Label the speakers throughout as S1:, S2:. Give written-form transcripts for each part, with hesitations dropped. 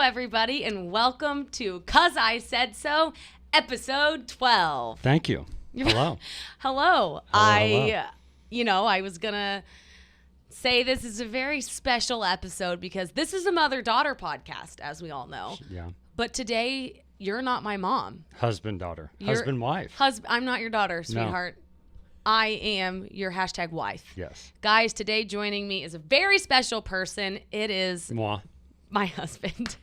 S1: everybody, and welcome to 'Cause I Said So, episode 12.
S2: Thank you. Hello.
S1: Hello.
S2: Hello.
S1: I was going to say this is a very special episode because this is a mother-daughter podcast, as we all know.
S2: Yeah.
S1: But today, you're not my mom.
S2: Husband, daughter. Husband, wife.
S1: I'm not your daughter, sweetheart. No. I am your #wife.
S2: Yes.
S1: Guys, today joining me is a very special person. It is
S2: Moi.
S1: My husband.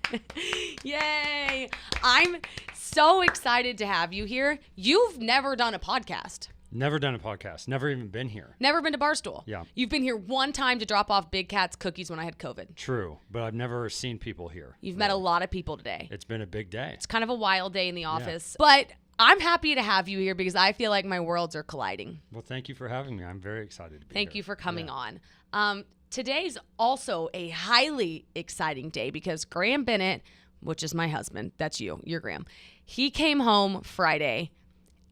S1: Yay. I'm so excited to have you here. You've never done a podcast.
S2: Never done a podcast. Never even been here.
S1: Never been to Barstool.
S2: Yeah.
S1: You've been here one time to drop off Big Cat's cookies when I had COVID.
S2: True, but I've never seen people here.
S1: You've met a lot of people today.
S2: It's been a big day.
S1: It's kind of a wild day in the office. Yeah. But I'm happy to have you here because I feel like my worlds are colliding.
S2: Well, thank you for having me. I'm very excited to be here.
S1: Thank you for coming on. Today's also a highly exciting day because Graham Bennett, which is my husband, that's you're Graham, he came home Friday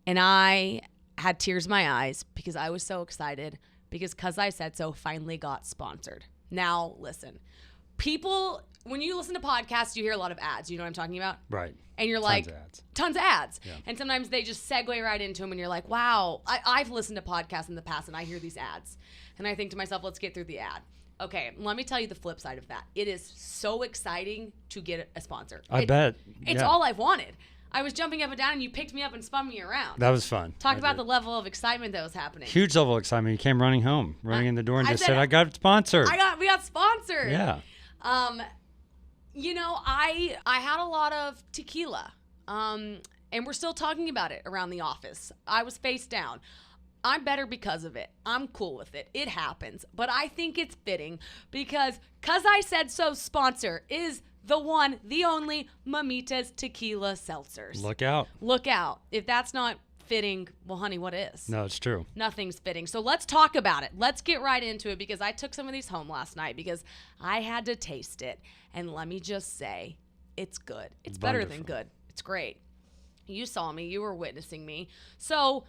S1: and I had tears in my eyes because I was so excited because 'Cause I Said So finally got sponsored. Now, listen, people, when you listen to podcasts, you hear a lot of ads. You know what I'm talking about?
S2: Right.
S1: And you're tons of ads. Yeah. And sometimes they just segue right into them and you're like, wow, I've listened to podcasts in the past and I hear these ads. And I think to myself, let's get through the ad. Okay, let me tell you the flip side of that. It is so exciting to get a sponsor.
S2: I bet.
S1: It's all I've wanted. I was jumping up and down and you picked me up and spun me around.
S2: That was fun.
S1: Talk about the level of excitement that was happening.
S2: Huge level of excitement. You came running home, running in the door and just said, I got sponsored.
S1: We got sponsored.
S2: Yeah.
S1: I had a lot of tequila. And we're still talking about it around the office. I was face down. I'm better because of it. I'm cool with it. It happens. But I think it's fitting because 'Cause I Said So sponsor is the one, the only Mamitas Tequila seltzers.
S2: Look out.
S1: Look out. If that's not fitting, well, honey, what is?
S2: No, it's true.
S1: Nothing's fitting. So let's talk about it. Let's get right into it because I took some of these home last night because I had to taste it. And let me just say, it's good. It's better than good. It's great. You saw me. You were witnessing me. So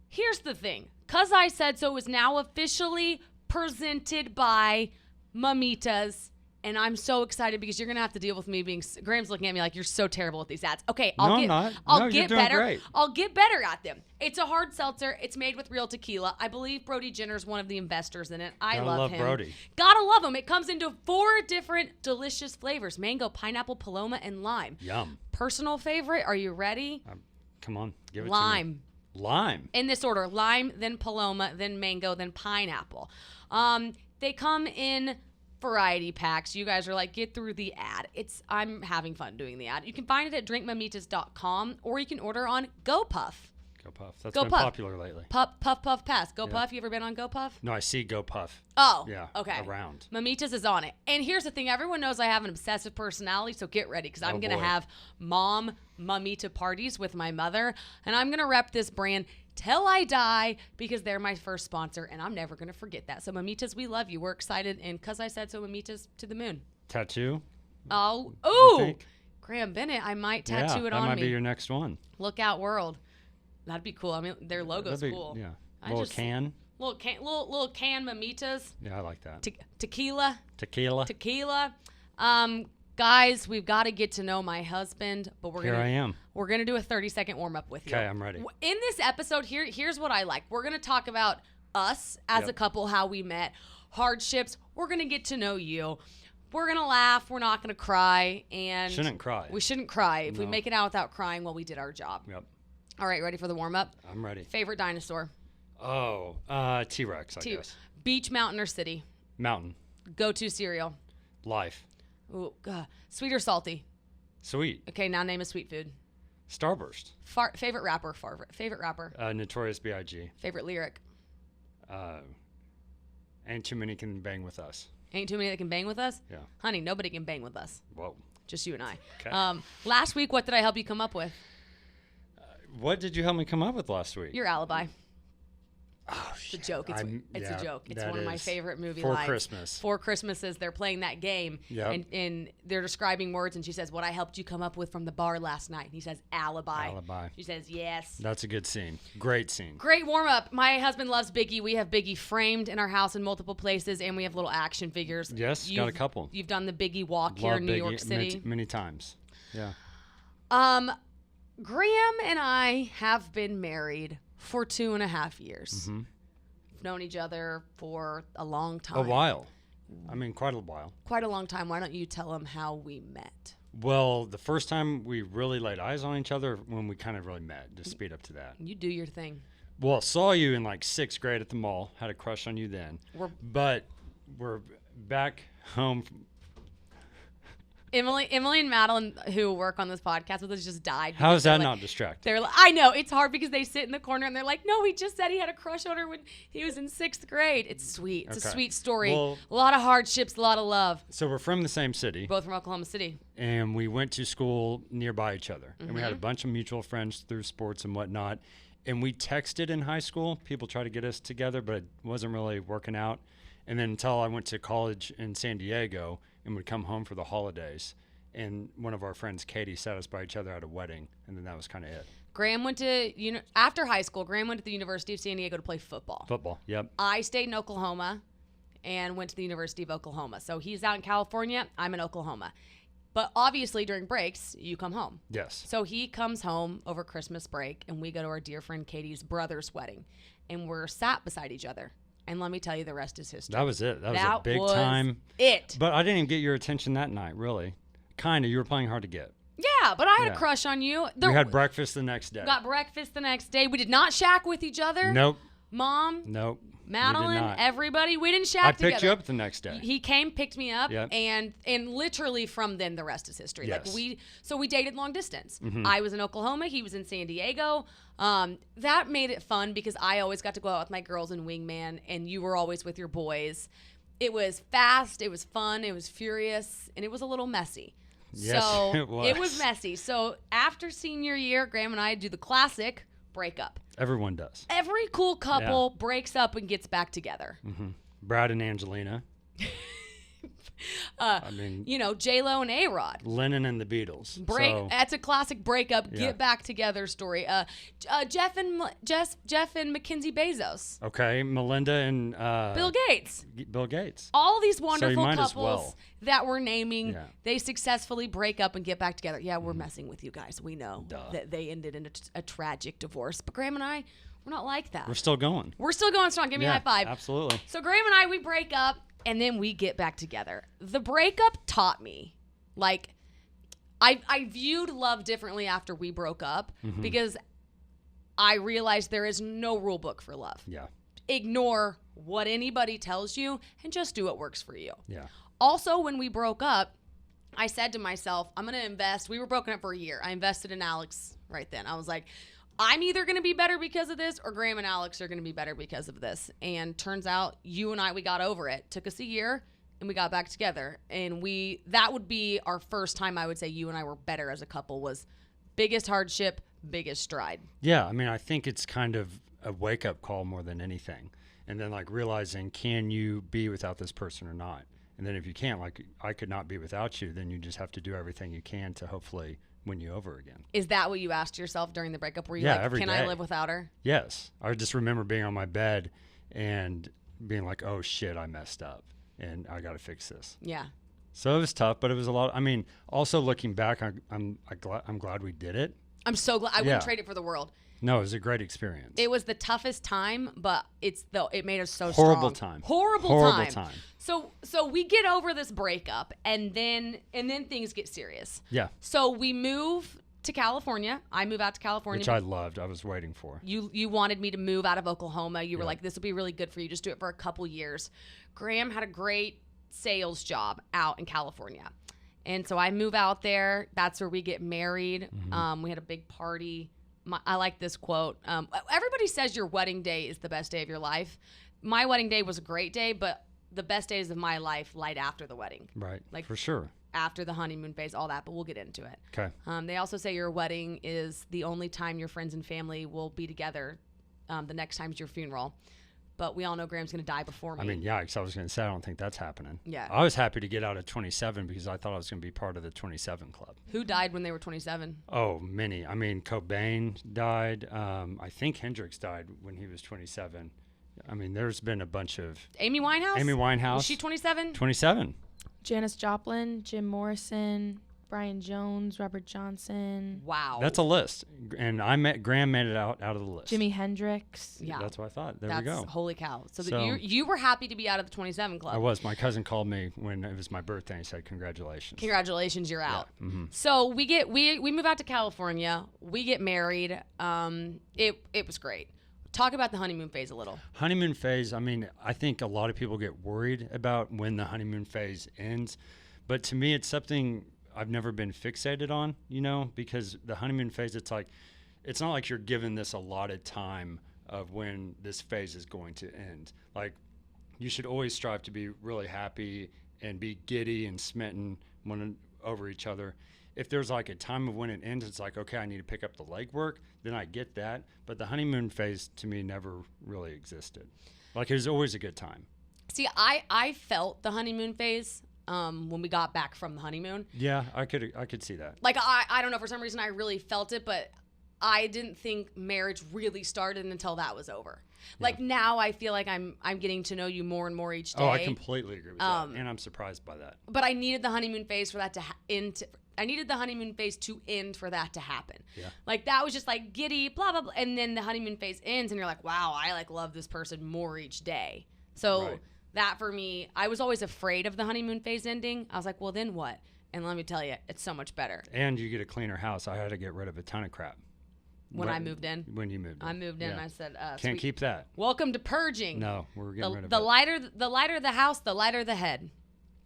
S1: here's the thing. 'Cause I Said So is now officially presented by Mamitas. And I'm so excited because you're going to have to deal with me being... Graham's looking at me like, you're so terrible at these ads. Okay, I'll get better. Great. I'll get better at them. It's a hard seltzer. It's made with real tequila. I believe Brody Jenner's one of the investors in it. I love him.
S2: Brody.
S1: Gotta love him. It comes into 4 different delicious flavors. Mango, pineapple, paloma, and lime.
S2: Yum.
S1: Personal favorite. Are you ready?
S2: Come on. Give it
S1: lime.
S2: to me. Lime.
S1: In this order. Lime, then paloma, then mango, then pineapple. They come in variety packs. You guys are like, get through the ad. I'm having fun doing the ad. You can find it at drinkmamitas.com or you can order on Gopuff.
S2: Gopuff. That's been popular lately.
S1: Puff, pass. Gopuff. You ever been on Gopuff?
S2: No, I see Gopuff.
S1: Oh,
S2: yeah.
S1: Okay.
S2: Around.
S1: Mamitas is on it. And here's the thing. Everyone knows I have an obsessive personality, so get ready because I'm going to have mom Mamita parties with my mother, and I'm going to rep this brand till I die because they're my first sponsor, and I'm never going to forget that. So, Mamitas, we love you. We're excited, and 'Cause I Said So, Mamitas to the moon.
S2: Tattoo?
S1: Oh, ooh. Graham Bennett, I might tattoo it on me.
S2: That might be your next one.
S1: Look out, world. That'd be cool. I mean, their logo's cool.
S2: Yeah. Little can
S1: Mamitas.
S2: Yeah, I like that.
S1: Tequila.
S2: Tequila.
S1: Guys, we've got to get to know my husband, but we're going to do a 30-second warm-up with you.
S2: Okay, I'm ready.
S1: In this episode, here's what I like. We're going to talk about us as a couple, how we met, hardships. We're going to get to know you. We're going to laugh. We're not going to cry. And
S2: shouldn't cry.
S1: We shouldn't cry. If we make it out without crying, well, we did our job.
S2: Yep.
S1: All right, ready for the warm-up?
S2: I'm ready.
S1: Favorite dinosaur?
S2: Oh, T-Rex, I guess.
S1: Beach, mountain, or city?
S2: Mountain.
S1: Go-to cereal?
S2: Life.
S1: Ooh, sweet or salty?
S2: Sweet.
S1: Okay, now name a sweet food.
S2: Starburst.
S1: Favorite rapper? Favorite rapper?
S2: Notorious B.I.G.
S1: Favorite lyric?
S2: Ain't too many can bang with us.
S1: Ain't too many that can bang with us?
S2: Yeah.
S1: Honey, nobody can bang with us.
S2: Whoa.
S1: Just you and I.
S2: Okay.
S1: Last week, what did I help you come up with?
S2: What did you help me come up with last week?
S1: Your alibi.
S2: Oh,
S1: it's a joke. It's a joke. It's one of my favorite movie lines.
S2: For Christmas.
S1: For Christmases, they're playing that game, and they're describing words, and she says, "What I helped you come up with from the bar last night." And he says, "Alibi."
S2: Alibi.
S1: She says, "Yes."
S2: That's a good scene. Great scene.
S1: Great warm up. My husband loves Biggie. We have Biggie framed in our house in multiple places, and we have little action figures.
S2: Yes, got a couple.
S1: You've done the Biggie walk here in New York City
S2: many times. Yeah.
S1: Graham and I have been married for 2.5 years.
S2: Mm-hmm.
S1: We've known each other for a long time.
S2: A while. I mean, quite a while.
S1: Quite a long time. Why don't you tell them how we met?
S2: Well, the first time we really laid eyes on each other, when we kind of really met, just speed up to that.
S1: You do your thing.
S2: Well, saw you in like 6th grade at the mall. Had a crush on you then. But we're back home.
S1: Emily and Madeline, who work on this podcast with us, just died.
S2: How is that not distracting?
S1: I know. It's hard because they sit in the corner and they're like, no, he just said he had a crush on her when he was in 6th grade. It's sweet. It's a sweet story. Well, a lot of hardships, a lot of love.
S2: So we're from the same city.
S1: Both from Oklahoma City.
S2: And we went to school nearby each other. Mm-hmm. And we had a bunch of mutual friends through sports and whatnot. And we texted in high school. People tried to get us together, but it wasn't really working out. And then until I went to college in San Diego and would come home for the holidays. And one of our friends, Katie, sat us by each other at a wedding. And then that was kind of it.
S1: Graham went to, after high school, Graham went to the University of San Diego to play football.
S2: Football, yep.
S1: I stayed in Oklahoma and went to the University of Oklahoma. So he's out in California. I'm in Oklahoma. But obviously during breaks, you come home.
S2: Yes.
S1: So he comes home over Christmas break, and we go to our dear friend Katie's brother's wedding. And we're sat beside each other. And let me tell you, the rest is history.
S2: That was it. That was a big time.
S1: It.
S2: But I didn't even get your attention that night, really. Kind of. You were playing hard to get.
S1: Yeah, but I had a crush on you.
S2: We had breakfast the next day.
S1: Got breakfast the next day. We did not shack with each other.
S2: Nope.
S1: Mom.
S2: Nope.
S1: Madeline, everybody, we didn't shack together.
S2: I picked you up the next day.
S1: He came, picked me up, and literally from then the rest is history.
S2: Yes.
S1: Like we dated long distance.
S2: Mm-hmm.
S1: I was in Oklahoma, he was in San Diego. That made it fun because I always got to go out with my girls in Wingman, and you were always with your boys. It was fast, it was fun, it was furious, and it was a little messy.
S2: Yes,
S1: so
S2: it was
S1: messy. So after senior year, Graham and I do the classic breakup.
S2: Everyone does.
S1: Every cool couple breaks up and gets back together.
S2: Mm-hmm. Brad and Angelina.
S1: J-Lo and A-Rod.
S2: Lennon and the Beatles.
S1: That's a classic breakup, get back together story. Jeff and Mackenzie Bezos.
S2: Okay, Melinda and
S1: Bill Gates.
S2: Bill Gates.
S1: All these wonderful
S2: couples
S1: that we're naming, they successfully break up and get back together. Yeah, we're messing with you guys. We know that they ended in a tragic divorce. But Graham and I, we're not like that.
S2: We're still going.
S1: We're still going strong. Give me a high five.
S2: Absolutely.
S1: So Graham and I, we break up. And then we get back together. The breakup taught me, like, I viewed love differently after we broke up because I realized there is no rule book for love.
S2: Yeah.
S1: Ignore what anybody tells you and just do what works for you.
S2: Yeah.
S1: Also, when we broke up, I said to myself, I'm going to invest. We were broken up for a year. I invested in Alex right then. I was like, I'm either going to be better because of this or Graham and Alex are going to be better because of this. And turns out you and I, we got over it. Took us a year and we got back together. And that would be our first time I would say you and I were better as a couple, was biggest hardship, biggest stride.
S2: Yeah. I mean, I think it's kind of a wake up call more than anything. And then like realizing, can you be without this person or not? And then if you can't, like I could not be without you, then you just have to do everything you can to hopefully win you over again.
S1: Is that what you asked yourself during the breakup? Were you like,
S2: every
S1: can
S2: day.
S1: I live without her?
S2: Yes. I just remember being on my bed and being like, oh shit, I messed up and I got to fix this.
S1: Yeah.
S2: So it was tough, but it was a lot. I mean, also looking back, I'm glad we did it.
S1: I'm so glad. I wouldn't trade it for the world.
S2: No, it was a great experience.
S1: It was the toughest time, but it made us so
S2: Horrible
S1: strong.
S2: Time.
S1: Horrible time. So we get over this breakup, and then things get serious.
S2: Yeah.
S1: So we move to California. I move out to California,
S2: which I loved. I was waiting for.
S1: You wanted me to move out of Oklahoma. You were like, this will be really good for you. Just do it for a couple years. Graham had a great sales job out in California, and so I move out there. That's where we get married. We had a big party. I like this quote. Everybody says your wedding day is the best day of your life. My wedding day was a great day, but the best days of my life lied after the wedding.
S2: Right.
S1: Like
S2: for sure.
S1: After the honeymoon phase, all that, but we'll get into it.
S2: Okay.
S1: They also say your wedding is the only time your friends and family will be together the next time's your funeral. But we all know Graham's going to die before me.
S2: I mean, yeah, because I was going to say, I don't think that's happening.
S1: Yeah.
S2: I was happy to get out at 27 because I thought I was going to be part of the 27 club.
S1: Who died when they were 27?
S2: Oh, many. I mean, Cobain died. I think Hendrix died when he was 27. I mean, there's been a bunch of...
S1: Amy Winehouse?
S2: Amy Winehouse.
S1: Was she 27?
S2: 27.
S3: Janis Joplin, Jim Morrison, Brian Jones, Robert Johnson.
S1: Wow.
S3: Oh.
S2: That's a list. And Graham made it out of the list.
S3: Jimi Hendrix.
S1: Yeah.
S2: That's what I thought. There we go.
S1: Holy cow. So,
S2: So
S1: you were happy to be out of the 27 club.
S2: I was. My cousin called me when it was my birthday and said, congratulations.
S1: Congratulations, you're out.
S2: Yeah. Mm-hmm.
S1: So we move out to California. We get married. It was great. Talk about the honeymoon phase a little.
S2: Honeymoon phase, I mean, I think a lot of people get worried about when the honeymoon phase ends. But to me, it's something I've never been fixated on, you know, because the honeymoon phase, it's not like you're given this allotted time of when this phase is going to end. Like, you should always strive to be really happy and be giddy and smitten over each other. If there's like a time of when it ends, it's like, okay, I need to pick up the legwork, then I get that. But the honeymoon phase to me never really existed. Like, it was always a good time.
S1: See, I felt the honeymoon phase when we got back from the honeymoon.
S2: Yeah, I could see that.
S1: Like, I don't know, for some reason I really felt it, but I didn't think marriage really started until that was over. Yeah. Like, now I feel like I'm getting to know you more and more each day.
S2: Oh, I completely agree with that, and I'm surprised by that.
S1: But I needed the honeymoon phase for that to end. I needed the honeymoon phase to end for that to happen.
S2: Yeah.
S1: Like, that was just like giddy, blah, blah, blah. And then the honeymoon phase ends and you're like, wow, I like love this person more each day. So
S2: Right.
S1: That for me, I was always afraid of the honeymoon phase ending. I was like, well, then what? And let me tell you, it's so much better.
S2: And you get a cleaner house. I had to get rid of a ton of crap.
S1: When I moved in?
S2: When you moved in.
S1: I moved in
S2: Yeah.
S1: and I said,
S2: Can't keep that.
S1: welcome to purging.
S2: No, we're getting rid of
S1: the
S2: it.
S1: The lighter the house, the lighter the head.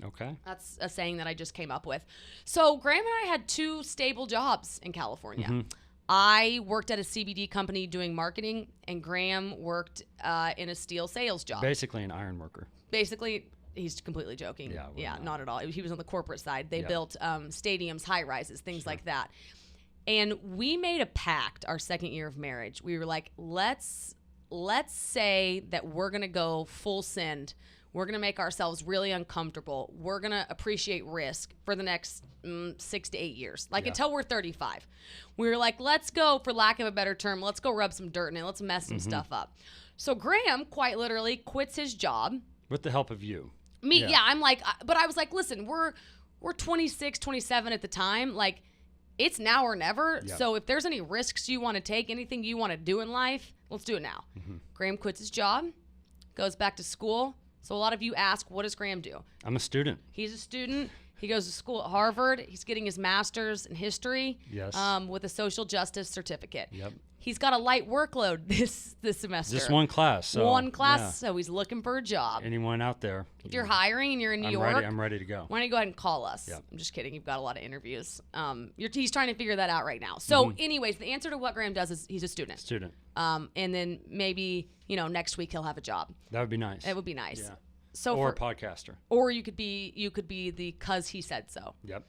S2: Okay.
S1: That's a saying that I just came up with. So Graham and I had 2 stable jobs in California.
S2: Mm-hmm.
S1: I worked at a CBD company doing marketing, and Graham worked in a steel sales job.
S2: Basically an iron worker.
S1: Basically, he's completely joking.
S2: Yeah, we're
S1: not at all. He was on the corporate side. They
S2: Yeah.
S1: built stadiums, high rises, things like that. And we made a pact our second year of marriage. We were like, let's say that we're going to go full send. We're going to make ourselves really uncomfortable. We're going to appreciate risk for the next 6 to 8 years, like until we're 35. We were like, let's go, for lack of a better term, let's go rub some dirt in it. Let's mess some stuff up. So Graham quite literally quits his job.
S2: With the help of you.
S1: Yeah, I'm like, but I was like, listen, we're 26, 27 at the time. Like, it's now or never.
S2: Yep.
S1: So if there's any risks you want to take, anything you want to do in life, let's do it now. Graham quits his job, goes back to school. So a lot of you ask, what does Graham do?
S2: I'm a student.
S1: He's a student. He goes to school at Harvard. He's getting his master's in history.
S2: Yes.
S1: With a social justice certificate.
S2: Yep.
S1: He's got a light workload this semester.
S2: Just one class. So,
S1: one class,
S2: yeah.
S1: so he's looking for a job.
S2: Anyone out there?
S1: If you're hiring and you're in New York,
S2: I'm ready to go.
S1: why don't you go ahead and call us?
S2: Yep.
S1: I'm just kidding. You've got a lot of interviews. He's trying to figure that out right now. So anyways, the answer to what Graham does is he's a student. And then maybe, next week he'll have a job.
S2: That would be nice.
S1: It would be nice.
S2: Yeah.
S1: So
S2: or a podcaster.
S1: Or you could be the cuz he said so.
S2: Yep.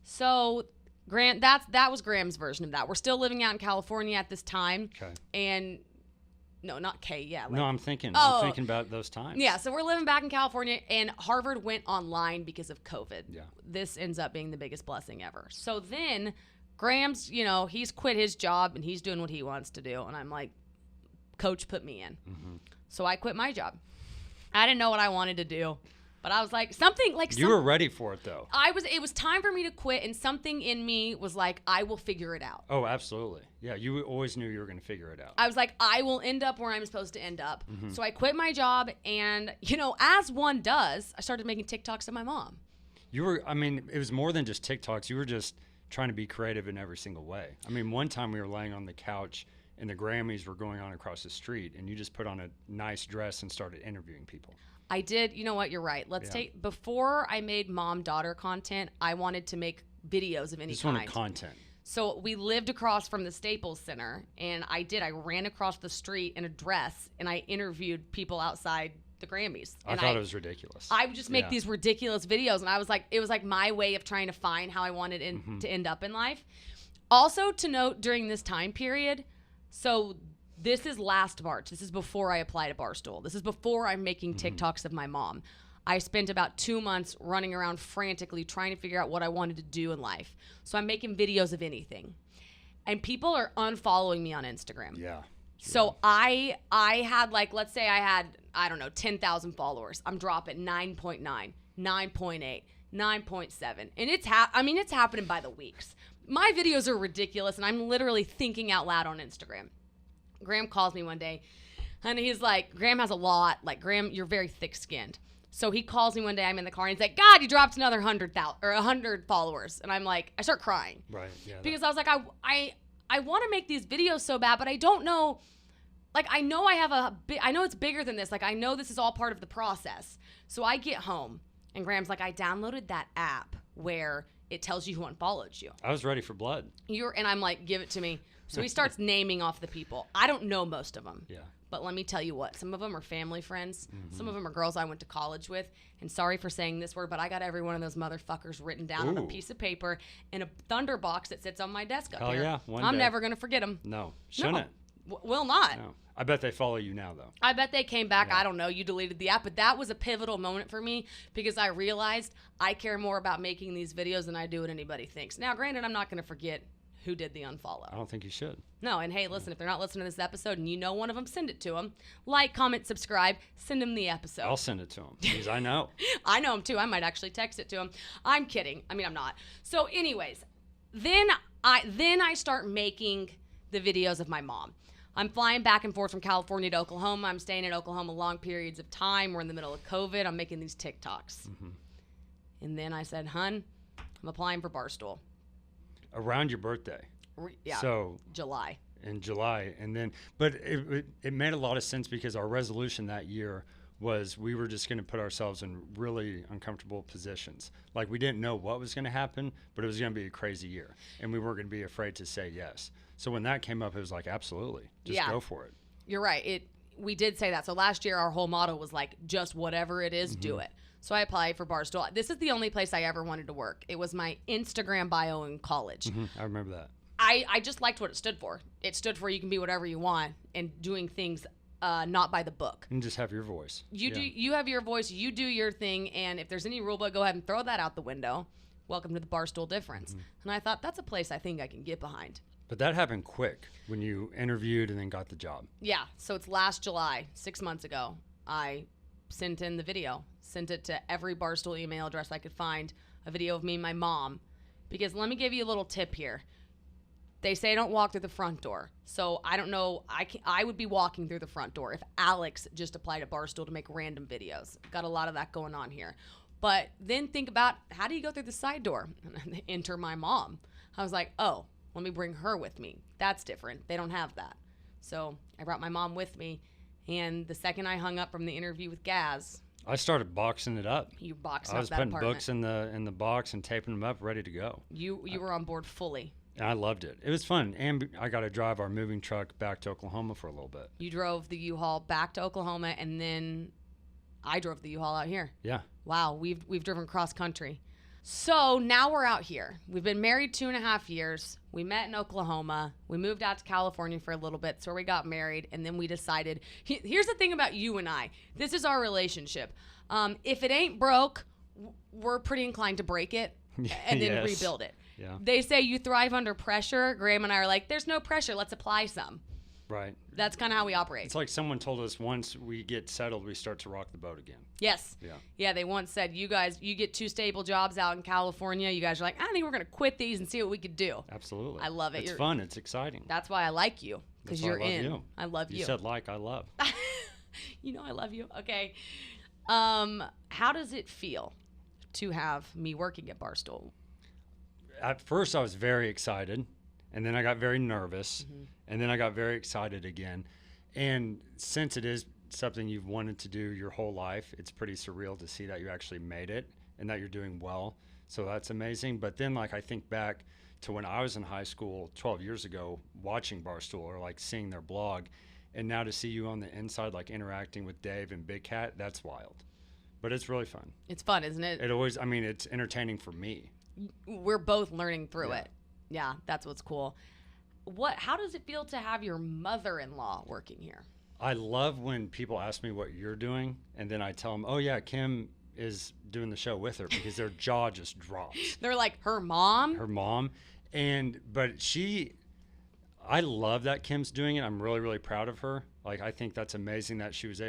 S1: So Grant, that was Graham's version of that. We're still living out in California at this time.
S2: Okay.
S1: And no, not K. Yeah.
S2: No, I'm thinking about those times.
S1: Yeah. So we're living back in California, and Harvard went online because of COVID.
S2: Yeah.
S1: This ends up being the biggest blessing ever. So then Graham's, he's quit his job and he's doing what he wants to do. And I'm like, Coach put me in. So I quit my job. I didn't know what I wanted to do. But I was like,
S2: you were ready for it, though.
S1: It was time for me to quit, and something in me was like, I will figure it out.
S2: Oh, absolutely. Yeah, you always knew you were going to figure it out.
S1: I was like, I will end up where I'm supposed to end up. So I quit my job, and, as one does, I started making TikToks to my mom.
S2: It was more than just TikToks. You were just trying to be creative in every single way. One time we were laying on the couch, and the Grammys were going on across the street, and you just put on a nice dress and started interviewing people.
S1: I did. You know what? You're right. Before I made mom-daughter content, I wanted to make videos of any kind.
S2: Just wanted content.
S1: So we lived across from the Staples Center, and I ran across the street in a dress, and I interviewed people outside the Grammys.
S2: I thought it was ridiculous.
S1: I would just make these ridiculous videos, and I was like, it was like my way of trying to find how I wanted to end up in life. Also to note during this time period, so This is last March. This is before I apply to Barstool. This is before I'm making TikToks of my mom. I spent about 2 months running around frantically trying to figure out what I wanted to do in life. So I'm making videos of anything. And people are unfollowing me on Instagram.
S2: Yeah.
S1: So I had, like, let's say I had, I don't know, 10,000 followers. I'm dropping 9.9, 9.8, 9.7. And it's happening by the weeks. My videos are ridiculous, and I'm literally thinking out loud on Instagram. Graham calls me one day, and he's like, Graham has a lot. Like, Graham, you're very thick-skinned. So he calls me one day, I'm in the car, and he's like, God, you dropped another 100 followers. And I'm like, I start crying.
S2: Right, yeah.
S1: Because I was like, I want to make these videos so bad, but I don't know. Like, I know I know it's bigger than this. Like, I know this is all part of the process. So I get home, and Graham's like, I downloaded that app where it tells you who unfollowed you.
S2: I was ready for blood.
S1: And I'm like, give it to me. So he starts naming off the people. I don't know most of them.
S2: Yeah.
S1: But let me tell you what, some of them are family friends. Some of them are girls I went to college with. And sorry for saying this word, but I got every one of those motherfuckers written down on a piece of paper in a thunder box that sits on my desk up here.
S2: Yeah, one
S1: I'm
S2: day.
S1: never going to forget them.
S2: No, shouldn't.
S1: Will not.
S2: No. I bet they follow you now, though.
S1: I bet they came back. Yeah. I don't know. You deleted the app. But that was a pivotal moment for me because I realized I care more about making these videos than I do what anybody thinks. Now, granted, I'm not going to forget who did the unfollow.
S2: I don't think you should.
S1: No, and hey, listen, if they're not listening to this episode and you know one of them, send it to them. Like, comment, subscribe, send them the episode.
S2: I'll send it to them because I know.
S1: I know them too. I might actually text it to them. I'm kidding. I mean, I'm not. So anyways, then I start making the videos of my mom. I'm flying back and forth from California to Oklahoma. I'm staying in Oklahoma long periods of time. We're in the middle of COVID. I'm making these TikToks. And then I said, hun, I'm applying for Barstool.
S2: Around your birthday.
S1: Yeah.
S2: So
S1: July.
S2: In July. And then, but it made a lot of sense because our resolution that year was we were just going to put ourselves in really uncomfortable positions. Like we didn't know what was going to happen, but it was going to be a crazy year. And we weren't going to be afraid to say yes. So when that came up, it was like, absolutely, just go for it.
S1: You're right. We did say that. So last year, our whole motto was like, just whatever it is, do it. So I applied for Barstool. This is the only place I ever wanted to work. It was my Instagram bio in college.
S2: I remember that.
S1: I just liked what it stood for. It stood for you can be whatever you want and doing things not by the book.
S2: And just have your voice.
S1: You have your voice. You do your thing. And if there's any rule book, go ahead and throw that out the window. Welcome to the Barstool difference. And I thought, that's a place I think I can get behind.
S2: But that happened quick when you interviewed and then got the job.
S1: Yeah. So it's last July, 6 months ago. I sent in the video, sent it to every Barstool email address I could find, a video of me and my mom. Because let me give you a little tip here. They say don't walk through the front door. So I don't know. I would be walking through the front door if Alex just applied at Barstool to make random videos. Got a lot of that going on here. But then think about, how do you go through the side door? Enter my mom. I was like, oh, let me bring her with me. That's different. They don't have that. So I brought my mom with me. And the second I hung up from the interview with Gaz,
S2: I started boxing it up.
S1: You boxed
S2: up
S1: that
S2: apartment. I
S1: was
S2: putting books in the box and taping them up, ready to go.
S1: You were on board fully.
S2: And I loved it. It was fun. And I got to drive our moving truck back to Oklahoma for a little bit.
S1: You drove the U-Haul back to Oklahoma, and then I drove the U-Haul out here.
S2: Yeah.
S1: Wow, we've driven cross country. So now we're out here. We've been married 2.5 years. We met in Oklahoma. We moved out to California for a little bit. So we got married, and then we decided. Here's the thing about you and I. This is our relationship. If it ain't broke, we're pretty inclined to break it and then rebuild it.
S2: Yeah.
S1: They say you thrive under pressure. Graham and I are like, there's no pressure. Let's apply some.
S2: Right.
S1: That's kind of how we operate.
S2: It's like someone told us once we get settled, we start to rock the boat again.
S1: Yes.
S2: Yeah.
S1: Yeah, they once said, you guys, you get 2 stable jobs out in California. You guys are like, I think we're going to quit these and see what we could do.
S2: Absolutely.
S1: I love it.
S2: It's fun. It's exciting.
S1: That's why I like you, because you're in.
S2: You.
S1: I love you.
S2: You said like, I love.
S1: You know I love you. Okay. How does it feel to have me working at Barstool?
S2: At first, I was very excited, and then I got very nervous, and then I got very excited again. And since it is something you've wanted to do your whole life, it's pretty surreal to see that you actually made it and that you're doing well. So that's amazing. But then, like, I think back to when I was in high school 12 years ago, watching Barstool or like seeing their blog, and now to see you on the inside, like interacting with Dave and Big Cat, that's wild. But it's really fun.
S1: It's fun, isn't it?
S2: It's entertaining for me.
S1: We're both learning through it. Yeah, that's what's cool. how does it feel to have your mother-in-law working here?
S2: I love when people ask me what you're doing, and then I tell them, oh yeah, Kim is doing the show with her, because their jaw just drops.
S1: They're like, her mom?
S2: Her mom. But I love that Kim's doing it. I'm really, really proud of her. Like, I think that's amazing that she was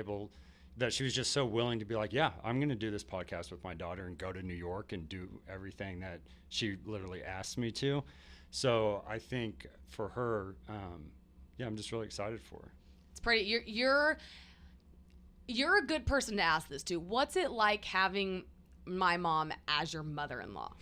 S2: just so willing to be like, yeah, I'm going to do this podcast with my daughter and go to New York and do everything that she literally asked me to. So I think for her, I'm just really excited for her.
S1: It's pretty, you're a good person to ask this to. What's it like having my mom as your mother-in-law?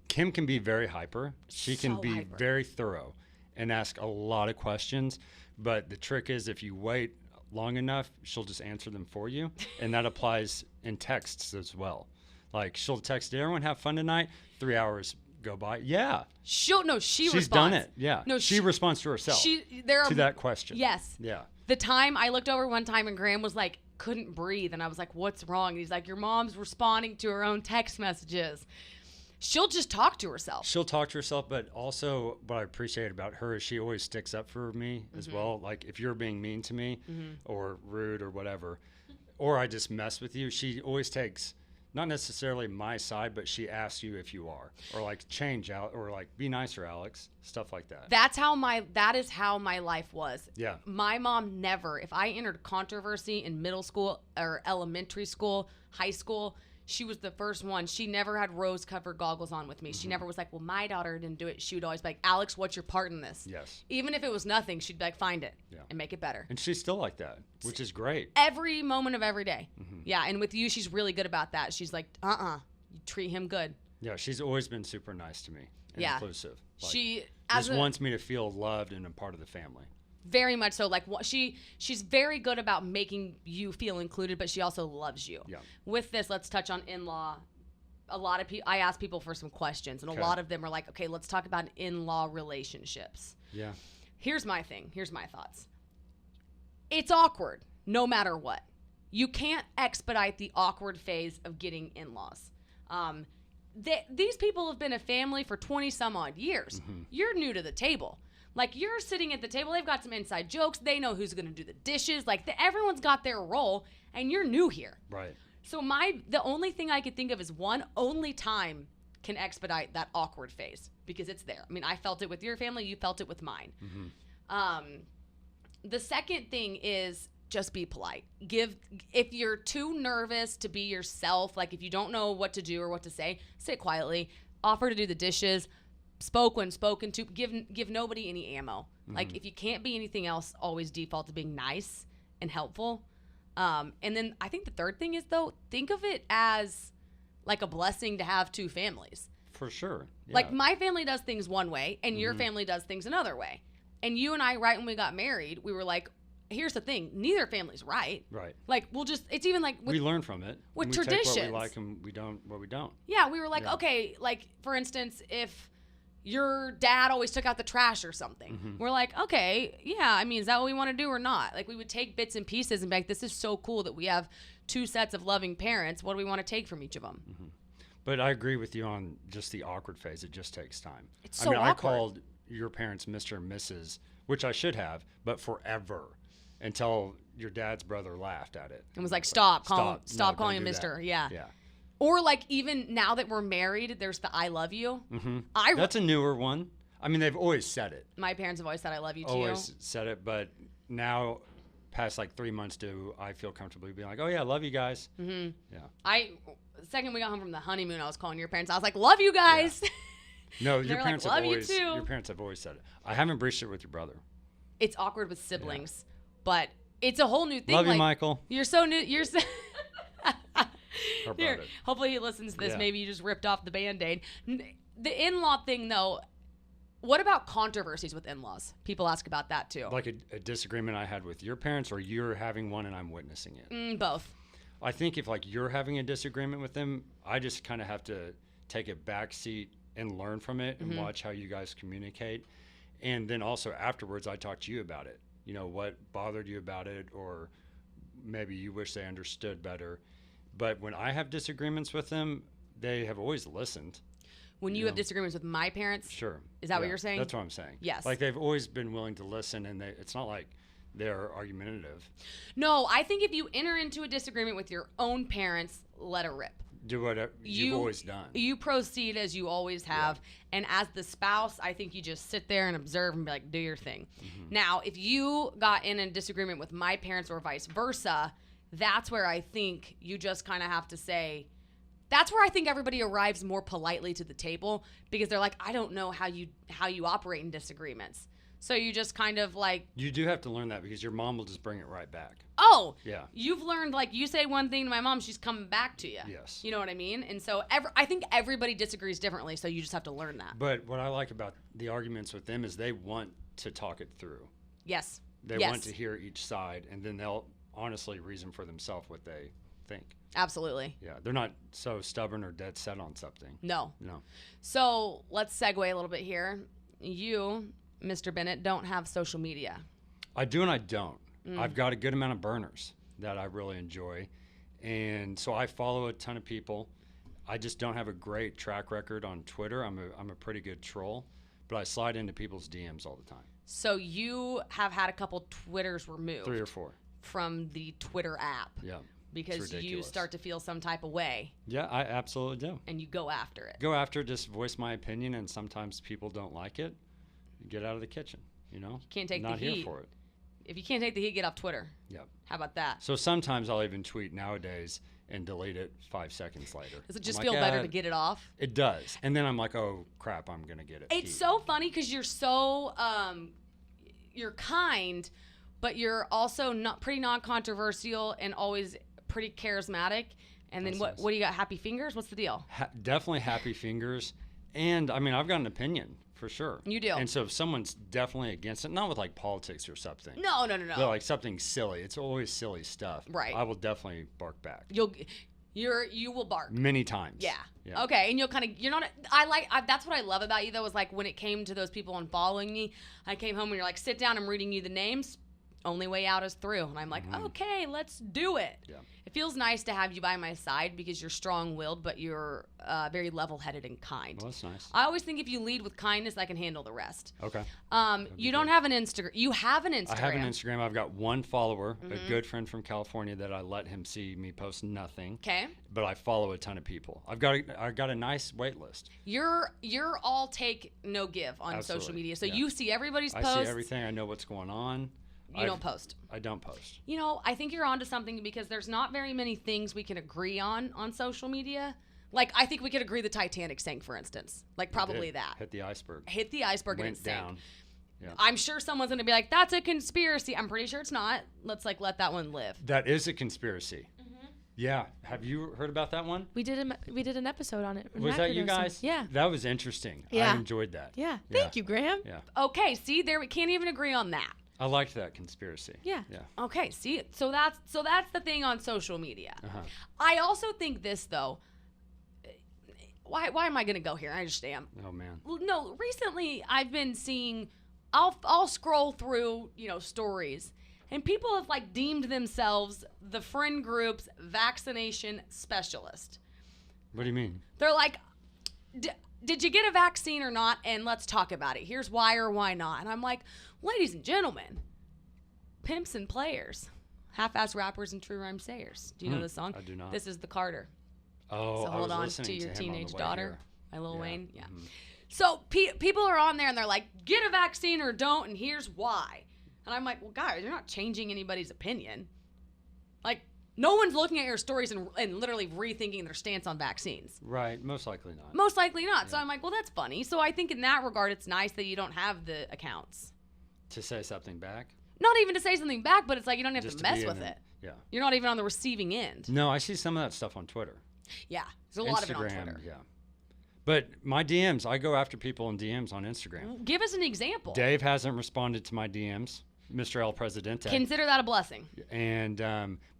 S2: Kim can be very hyper. She can be
S1: hyper.
S2: very thorough and ask a lot of questions. But the trick is, if you wait long enough, she'll just answer them for you. And that applies in texts as well. Like, she'll text, did everyone have fun tonight? 3 hours go by. Yeah.
S1: She's
S2: responds. Done it. Yeah.
S1: No,
S2: she responds to herself to that question.
S1: Yes.
S2: Yeah.
S1: The time I looked over one time and Graham was like, couldn't breathe. And I was like, what's wrong? And he's like, your mom's responding to her own text messages. She'll just talk to herself.
S2: She'll talk to herself, but also what I appreciate about her is she always sticks up for me as well. Like, if you're being mean to me or rude or whatever, or I just mess with you, she always takes not necessarily my side, but she asks you if you are, or like, change out, or like, be nicer, Alex, stuff like that.
S1: That is how my life was.
S2: Yeah.
S1: My mom never, if I entered controversy in middle school or elementary school, high school, she was the first one. She never had rose-covered goggles on with me. She never was like, well, my daughter didn't do it. She would always be like, Alex, what's your part in this?
S2: Yes.
S1: Even if it was nothing, she'd be like, find it and make it better.
S2: And she's still like that, which is great.
S1: Every moment of every day. Yeah, and with you, she's really good about that. She's like, you treat him good.
S2: Yeah, she's always been super nice to me and inclusive. Like,
S1: she
S2: just wants me to feel loved and a part of the family. Very
S1: much so. Like, she's very good about making you feel included, but she also loves you.
S2: Yeah.
S1: With this, let's touch on in-law. A lot of people, I asked people for some questions, and a lot of them are like, okay, let's talk about in-law relationships.
S2: Yeah. Here's
S1: my thing. Here's my thoughts. It's awkward, no matter what. You can't expedite the awkward phase of getting in-laws. These people have been a family for 20 some odd years. You're new to the table. Like, you're sitting at the table, they've got some inside jokes, they know who's going to do the dishes, like, everyone's got their role, and you're new here.
S2: Right.
S1: So the only thing I could think of is only time can expedite that awkward phase, because it's there. I mean, I felt it with your family, you felt it with mine. The second thing is just be polite. If you're too nervous to be yourself, like, if you don't know what to do or what to say, sit quietly, offer to do the dishes, spoke when spoken to, give nobody any ammo. Like, if you can't be anything else, always default to being nice and helpful. And then I think the third thing is, though, think of it as like a blessing to have two families.
S2: For sure. Yeah.
S1: Like, my family does things one way and your family does things another way. And you and I, right when we got married, we were like, here's the thing, neither family's right.
S2: Right.
S1: Like, it's even like
S2: we learn from it.
S1: With
S2: we
S1: traditions.
S2: Take what we like and what we don't.
S1: Yeah, we were like, okay, like, for instance, if your dad always took out the trash or something. We're like, okay, yeah, I mean, is that what we want to do or not? Like, we would take bits and pieces and be like, this is so cool that we have two sets of loving parents. What do we want to take from each of them?
S2: But I agree with you on just the awkward phase. It just takes time.
S1: It's so awkward.
S2: I called your parents Mr. and Mrs., which I should have, but forever, until your dad's brother laughed at it.
S1: And was like, stop calling him Mr. Yeah. Or, like, even now that we're married, there's the I love you.
S2: That's a newer one. I mean, they've always said it.
S1: My parents have always said I love you, too.
S2: Always said it, but now, past, like, 3 months, I feel comfortably being like, oh, yeah, I love you guys. Yeah.
S1: The second we got home from the honeymoon, I was calling your parents. I was like, love you guys.
S2: Yeah. No, your parents
S1: like,
S2: your parents have always said it. I haven't breached it with your brother.
S1: It's awkward with siblings, but it's a whole new thing.
S2: Love you, Michael.
S1: You're so new. You're so...
S2: Here,
S1: hopefully he listens to this. Yeah. Maybe you just ripped off the Band-Aid. The in-law thing, though, what about controversies with in-laws? People ask about that, too.
S2: Like a disagreement I had with your parents, or you're having one and I'm witnessing it?
S1: Both.
S2: I think if, like, you're having a disagreement with them, I just kind of have to take a back seat and learn from it and watch how you guys communicate. And then also afterwards, I talk to you about it. You know, what bothered you about it, or maybe you wish they understood better. But when I have disagreements with them, they have always listened.
S1: When you have disagreements with my parents,
S2: sure.
S1: Is that what you're saying?
S2: That's what I'm saying.
S1: Yes.
S2: Like they've always been willing to listen, and it's not like they're argumentative.
S1: No, I think if you enter into a disagreement with your own parents, let it rip.
S2: Do what you've always done.
S1: You proceed as you always have. Yeah. And as the spouse, I think you just sit there and observe and be like, do your thing. Mm-hmm. Now, if you got in a disagreement with my parents or vice versa, that's where I think you just kind of have to say, that's where I think everybody arrives more politely to the table, because they're like, I don't know how you operate in disagreements. So you just kind of like...
S2: You do have to learn that, because your mom will just bring it right back.
S1: Oh!
S2: Yeah.
S1: You've learned, like, you say one thing to my mom, she's coming back to you.
S2: Yes.
S1: You know what I mean? And so I think everybody disagrees differently, so you just have to learn that.
S2: But what I like about the arguments with them is they want to talk it through.
S1: Yes.
S2: They want to hear each side, and then they'll honestly reason for themselves what they think.
S1: Absolutely.
S2: Yeah. They're not so stubborn or dead set on something.
S1: No.
S2: No.
S1: So let's segue a little bit here. You... Mr. Bennett, don't have social media.
S2: I do and I don't. I've got a good amount of burners that I really enjoy. And so I follow a ton of people. I just don't have a great track record on Twitter. I'm a pretty good troll, but I slide into people's DMs all the time.
S1: So you have had a couple Twitters removed.
S2: 3 or 4.
S1: From the Twitter app.
S2: Yeah.
S1: Because you start to feel some type of way.
S2: Yeah, I absolutely do.
S1: And you go after it.
S2: Go after it, just voice my opinion, and sometimes people don't like it. Get out of the kitchen, you know?
S1: You can't take
S2: Not
S1: the heat.
S2: here for it.
S1: If you can't take the heat, get off Twitter.
S2: Yep.
S1: How about that?
S2: So sometimes I'll even tweet nowadays and delete it 5 seconds later.
S1: Does it just feel better to get it off?
S2: It does. And then I'm like, oh, crap, I'm going to get it.
S1: It's so funny because you're so, you're kind, but you're also not pretty non-controversial and always pretty charismatic. And then what do you got, happy fingers? What's the deal?
S2: Definitely happy fingers. And, I mean, I've got an opinion. For sure.
S1: You do.
S2: And so if someone's definitely against it, not with like politics or something.
S1: No.
S2: But like something silly. It's always silly stuff.
S1: Right.
S2: I will definitely bark back.
S1: You will bark.
S2: Many times.
S1: Yeah. Okay. And you'll kind of, that's what I love about you though, is like when it came to those people unfollowing me, I came home and you're like, sit down, I'm reading you the names. Only way out is through. And I'm like, okay, let's do it.
S2: Yeah.
S1: It feels nice to have you by my side because you're strong-willed, but you're very level-headed and kind.
S2: Well, that's nice.
S1: I always think if you lead with kindness, I can handle the rest.
S2: Okay.
S1: You don't have an Instagram. You have an Instagram.
S2: I have an Instagram. I've got one follower, a good friend from California that I let him see me post nothing.
S1: Okay.
S2: But I follow a ton of people. I've got a nice wait list.
S1: You're all take, no give on social media. So you see everybody's posts.
S2: I see everything. I know what's going on.
S1: You don't post.
S2: I don't post.
S1: You know, I think you're onto something because there's not very many things we can agree on social media. Like, I think we could agree the Titanic sank, for instance. Like, probably that.
S2: Hit the iceberg.
S1: Hit the iceberg and it sank.
S2: Down. Yeah.
S1: I'm sure someone's going to be like, that's a conspiracy. I'm pretty sure it's not. Let's, let that one live.
S2: That is a conspiracy. Mm-hmm. Yeah. Have you heard about that one?
S3: We did an episode on it.
S2: Was that you guys?
S3: Yeah.
S2: That was interesting.
S3: Yeah.
S2: I enjoyed that.
S3: Yeah. Thank you, Graham.
S2: Yeah.
S1: Okay, see, there we can't even agree on that.
S2: I liked that conspiracy.
S3: Yeah.
S2: Yeah.
S1: Okay, see, so that's the thing on social media.
S2: Uh-huh.
S1: I also think this though. Why am I gonna go here? I just am.
S2: Oh man.
S1: No, recently I've been seeing. I'll scroll through stories, and people have deemed themselves the friend group's vaccination specialist.
S2: What do you mean?
S1: They're like, did you get a vaccine or not? And let's talk about it. Here's why or why not. And I'm like, ladies and gentlemen, pimps and players, half-ass rappers and true rhyme sayers. Do you know this song?
S2: I do not.
S1: This is the Carter.
S2: Oh,
S1: So hold
S2: I
S1: on
S2: was
S1: to
S2: listening
S1: your
S2: him
S1: teenage
S2: on the way
S1: daughter,
S2: here.
S1: by Lil Wayne. Yeah.
S2: Mm-hmm.
S1: So people are on there and they're like, get a vaccine or don't, and here's why. And I'm like, well, guys, you're not changing anybody's opinion. No one's looking at your stories and literally rethinking their stance on vaccines.
S2: Right. Most likely not.
S1: Most likely not. Yeah. So I'm like, well, that's funny. So I think in that regard, it's nice that you don't have the accounts.
S2: To say something back?
S1: Not even to say something back, but it's like you don't have
S2: Just
S1: to mess with it.
S2: Yeah.
S1: You're not even on the receiving end.
S2: No, I see some of that stuff on Twitter.
S1: Yeah. There's a lot of it on
S2: Instagram,
S1: Twitter.
S2: Yeah. But my DMs, I go after people in DMs on Instagram.
S1: Give us an example.
S2: Dave hasn't responded to my DMs. Mr. El Presidente.
S1: Consider that a blessing.
S2: And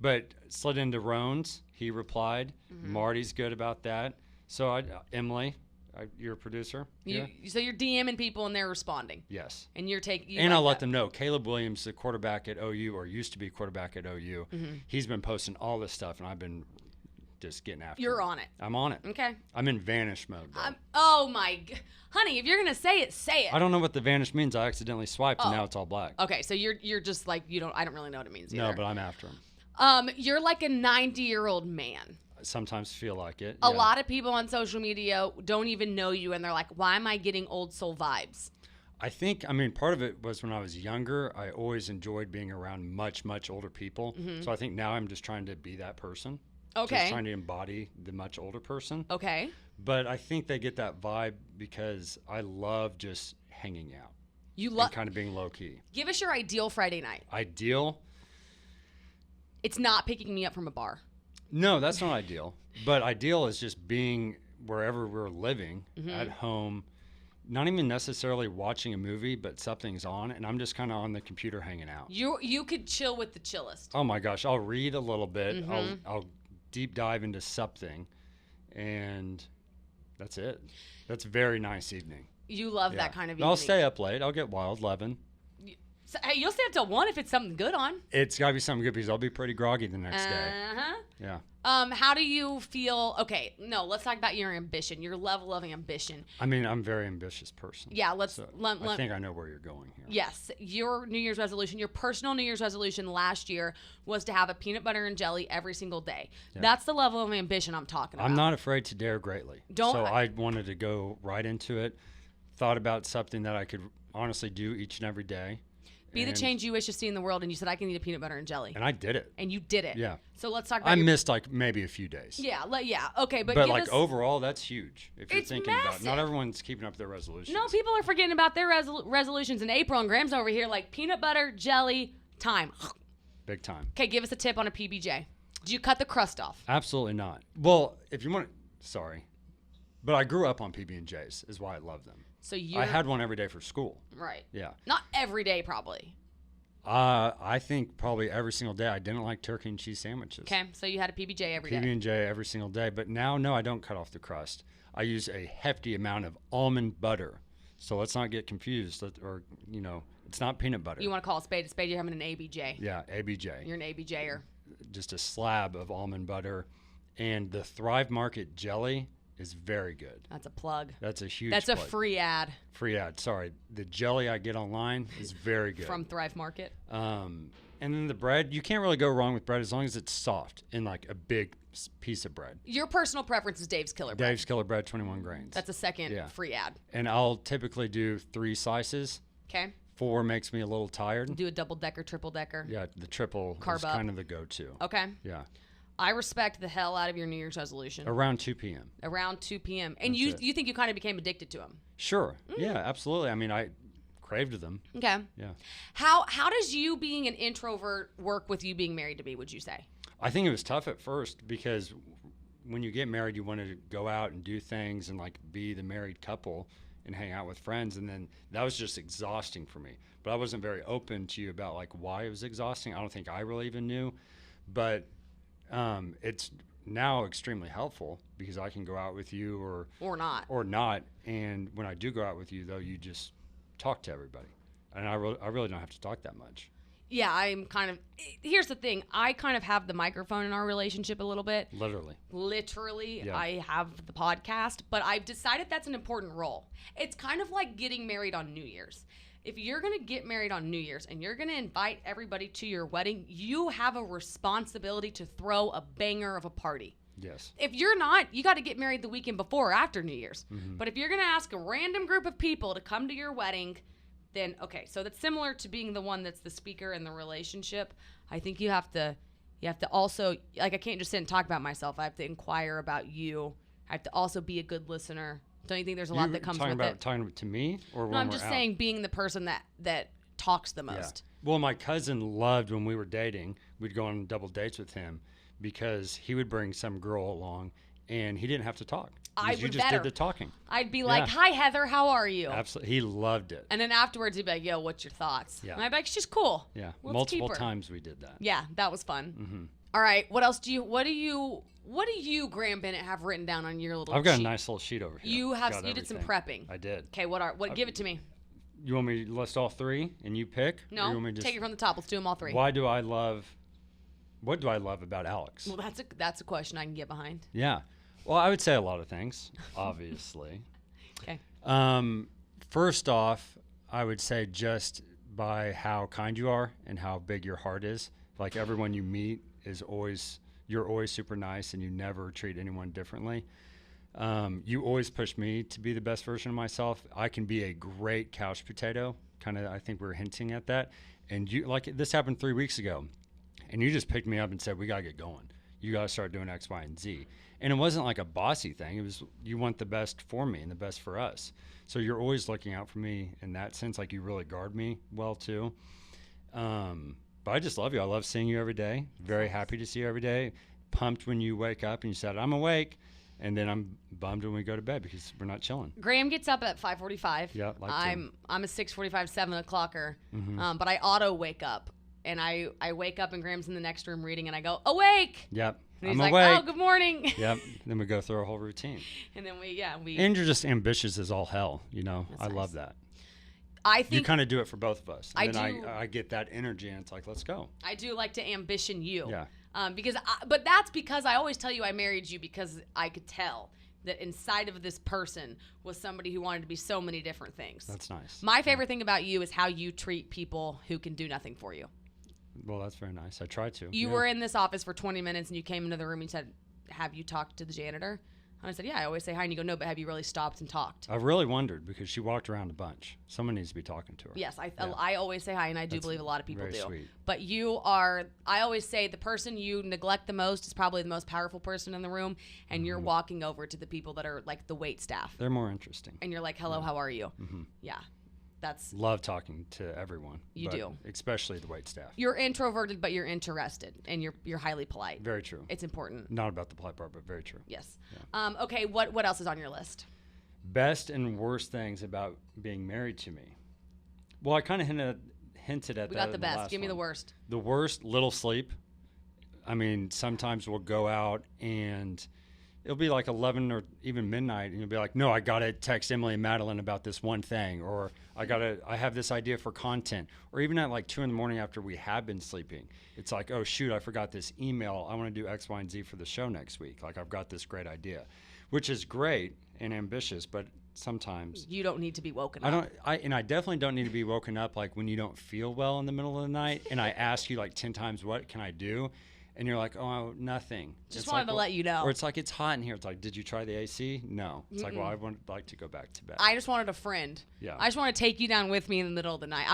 S2: but slid into Roan's. He replied. Mm-hmm. Marty's good about that. So Emily, you're a producer.
S1: So you're DMing people and they're responding.
S2: Yes.
S1: And you're taking.
S2: And I'll let them know. Caleb Williams, the quarterback at OU, or used to be quarterback at OU.
S1: Mm-hmm.
S2: He's been posting all this stuff, and I've been just getting after
S1: You're
S2: it.
S1: on it.
S2: I'm on it.
S1: Okay.
S2: I'm in vanish mode, though.
S1: Oh, my. Honey, if you're going to say it, say it.
S2: I don't know what the vanish means. I accidentally swiped, and now it's all black.
S1: Okay, so you're just like, I don't really know what it means either.
S2: No, but I'm after him.
S1: You're like a 90-year-old man.
S2: I sometimes feel like it.
S1: A lot of people on social media don't even know you, and they're like, why am I getting old soul vibes?
S2: I think, part of it was when I was younger, I always enjoyed being around much, much older people. So I think now I'm just trying to be that person.
S1: Okay.
S2: Just trying to embody the much older person.
S1: Okay.
S2: But I think they get that vibe because I love just hanging out.
S1: You
S2: love kind of being low key.
S1: Give us your ideal Friday night.
S2: Ideal?
S1: It's not picking me up from a bar.
S2: No, that's not ideal. But ideal is just being wherever we're living, at home, not even necessarily watching a movie, but something's on, and I'm just kind of on the computer hanging out.
S1: You could chill with the chillest.
S2: Oh my gosh, I'll read a little bit. I'll deep dive into something, and that's it. That's a very nice evening.
S1: You love that kind of evening.
S2: I'll stay up late. I'll get wild 11.
S1: So, hey, you'll stay up till 1 if it's something good on.
S2: It's got to be something good because I'll be pretty groggy the next day. Yeah.
S1: How do you feel? Okay, no, let's talk about your ambition, your level of ambition.
S2: I'm a very ambitious person.
S1: Yeah, I
S2: think I know where you're going here.
S1: Yes, your New Year's resolution, your personal New Year's resolution last year was to have a peanut butter and jelly every single day. Yeah. That's the level of ambition I'm talking about.
S2: I'm not afraid to dare greatly. I wanted to go right into it, thought about something that I could honestly do each and every day.
S1: Be the change you wish to see in the world, and you said, I can eat a peanut butter and jelly.
S2: And I did it.
S1: And you did it.
S2: Yeah.
S1: So let's talk about
S2: I missed maybe a few days.
S1: Yeah, okay. But
S2: overall, that's huge. If you're thinking
S1: massive.
S2: about it. Not everyone's keeping up their resolutions.
S1: No, people are forgetting about their resolutions in April, and Graham's over here like peanut butter, jelly, time.
S2: Big time.
S1: Okay, give us a tip on a PBJ. Did you cut the crust off?
S2: Absolutely not. Well, if you want sorry. But I grew up on PB&Js is why I love them.
S1: So
S2: I had one every day for school.
S1: Right.
S2: Yeah.
S1: Not every day, probably.
S2: I think probably every single day. I didn't like turkey and cheese sandwiches.
S1: Okay, so you had a PB&J every day.
S2: PB&J every single day. But now, no, I don't cut off the crust. I use a hefty amount of almond butter. So let's not get confused. It's not peanut butter.
S1: You want to call a spade, you're having an ABJ.
S2: Yeah, ABJ.
S1: You're an ABJer.
S2: Just a slab of almond butter. And the Thrive Market jelly is very good.
S1: That's a plug.
S2: That's a huge
S1: That's
S2: plug.
S1: a free ad.
S2: Free ad, sorry. The jelly I get online is very good.
S1: From Thrive Market.
S2: And then the bread, you can't really go wrong with bread as long as it's soft and like a big piece of bread.
S1: Your personal preference is Dave's Killer Bread.
S2: Dave's Killer Bread, 21 grains.
S1: That's a second free ad.
S2: And I'll typically do 3 slices.
S1: Okay.
S2: 4 makes me a little tired.
S1: Do a double-decker, triple-decker.
S2: Yeah, the triple
S1: Carb
S2: is
S1: up.
S2: kind of the go-to.
S1: Okay.
S2: Yeah.
S1: I respect the hell out of your New Year's resolution.
S2: Around 2 p.m.
S1: Around 2 p.m. And you think you kind of became addicted to them?
S2: Sure. Yeah, absolutely. I craved them.
S1: Okay.
S2: Yeah.
S1: How does you being an introvert work with you being married to me, would you say?
S2: I think it was tough at first because when you get married, you want to go out and do things and like be the married couple and hang out with friends. And then that was just exhausting for me. But I wasn't very open to you about like why it was exhausting. I don't think I really even knew. But it's now extremely helpful because I can go out with you or not. And when I do go out with you, though, you just talk to everybody. And I really don't have to talk that much.
S1: Yeah, here's the thing. I kind of have the microphone in our relationship a little bit. Literally, yeah. I have the podcast, but I've decided that's an important role. It's kind of like getting married on New Year's. If you're going to get married on New Year's and you're going to invite everybody to your wedding, you have a responsibility to throw a banger of a party.
S2: Yes.
S1: If you're not, you got to get married the weekend before or after New Year's.
S2: Mm-hmm.
S1: But if you're going to ask a random group of people to come to your wedding, then, okay, so that's similar to being the one that's the speaker in the relationship. I think you have to also, like, I can't just sit and talk about myself. I have to inquire about you. I have to also be a good listener. Don't you think there's a lot that comes with it?
S2: Talking to me? Or
S1: no, I'm just saying being the person that talks the most.
S2: Yeah. Well, my cousin loved when we were dating. We'd go on double dates with him because he would bring some girl along and he didn't have to talk. You just did the talking.
S1: I'd be like, hi, Heather, how are you?
S2: Absolutely. He loved it.
S1: And then afterwards, he'd be like, yo, what's your thoughts?
S2: Yeah.
S1: And I'd be like, she's cool.
S2: Yeah.
S1: Let's
S2: Multiple
S1: keep her.
S2: times we did that.
S1: Yeah, that was fun.
S2: Mm-hmm.
S1: All right. What else what do you, Graham Bennett, have written down on your little
S2: I've got
S1: sheet?
S2: A nice little sheet over here.
S1: You did some prepping.
S2: I did.
S1: Okay, give it to me.
S2: You want me to list all 3 and you pick?
S1: No,
S2: or you want me to
S1: take it from the top. Let's do them all 3.
S2: Why do I love What do I love about Alex?
S1: Well, that's a question I can get behind.
S2: Yeah. Well, I would say a lot of things, obviously.
S1: Okay.
S2: First off, I would say just by how kind you are and how big your heart is. Like everyone you meet you're always super nice and you never treat anyone differently. You always push me to be the best version of myself. I can be a great couch potato. Kind of, I think we're hinting at that. And this happened 3 weeks ago. And you just picked me up and said, we got to get going. You got to start doing X, Y, and Z. And it wasn't like a bossy thing. It was, you want the best for me and the best for us. So you're always looking out for me in that sense. Like you really guard me well too. But I just love you. I love seeing you every day. Very happy to see you every day. Pumped when you wake up and you said, I'm awake. And then I'm bummed when we go to bed because we're not chilling.
S1: Graham gets up at 5:45.
S2: Yeah,
S1: I'm a 6:45, 7 o'clocker. But I auto wake up. And I wake up and Graham's in the next room reading and I go, awake!
S2: Yep.
S1: And he's
S2: I'm
S1: like,
S2: awake.
S1: oh, good morning.
S2: Yep. Then we go through our whole routine.
S1: And then we.
S2: And you're just ambitious as all hell, you know.
S1: That's
S2: I
S1: nice.
S2: love that.
S1: I think
S2: you kind of do it for both of us. And
S1: I
S2: then
S1: do.
S2: I get that energy and it's like, let's go.
S1: I do like to ambition you.
S2: Yeah.
S1: But that's because I always tell you I married you because I could tell that inside of this person was somebody who wanted to be so many different things.
S2: That's nice.
S1: My favorite thing about you is how you treat people who can do nothing for you.
S2: Well, that's very nice. I try to.
S1: You were in this office for 20 minutes and you came into the room and you said, have you talked to the janitor? And I said, yeah, I always say hi. And you go, no, but have you really stopped and talked?
S2: I really wondered because she walked around a bunch. Someone needs to be talking to her.
S1: Yes, I always say hi, and I do believe a lot of people
S2: very
S1: do.
S2: Sweet.
S1: But I always say the person you neglect the most is probably the most powerful person in the room, and you're walking over to the people that are like the wait staff.
S2: They're more interesting.
S1: And you're like, hello, how are you? Yeah. That's
S2: love talking to everyone.
S1: You do.
S2: Especially the wait staff.
S1: You're introverted, but you're interested, and you're highly polite.
S2: Very true.
S1: It's important.
S2: Not about the polite part, but very true.
S1: Yes.
S2: Yeah.
S1: Okay, what else is on your list?
S2: Best and worst things about being married to me. Well, I kind of hinted at that.
S1: We got the
S2: in
S1: best.
S2: last
S1: Give me the
S2: one.
S1: worst.
S2: The worst, little sleep. I mean, sometimes we'll go out and it'll be like 11 or even midnight, and you'll be like, no, I got to text Emily and Madeline about this one thing, or I have this idea for content, or even at like 2 a.m. after we have been sleeping. It's like, oh, shoot, I forgot this email. I want to do X, Y, and Z for the show next week. Like, I've got this great idea, which is great and ambitious, but sometimes
S1: you don't need to be woken up.
S2: I definitely don't need to be woken up like when you don't feel well in the middle of the night, and I ask you like 10 times, what can I do? And you're like, oh, nothing.
S1: Just wanted to let you know.
S2: Or it's like, it's hot in here. It's like, did you try the AC? No. It's like, well, I would like to go back to bed.
S1: I just wanted a friend.
S2: Yeah.
S1: I just want to take you down with me in the middle of the night.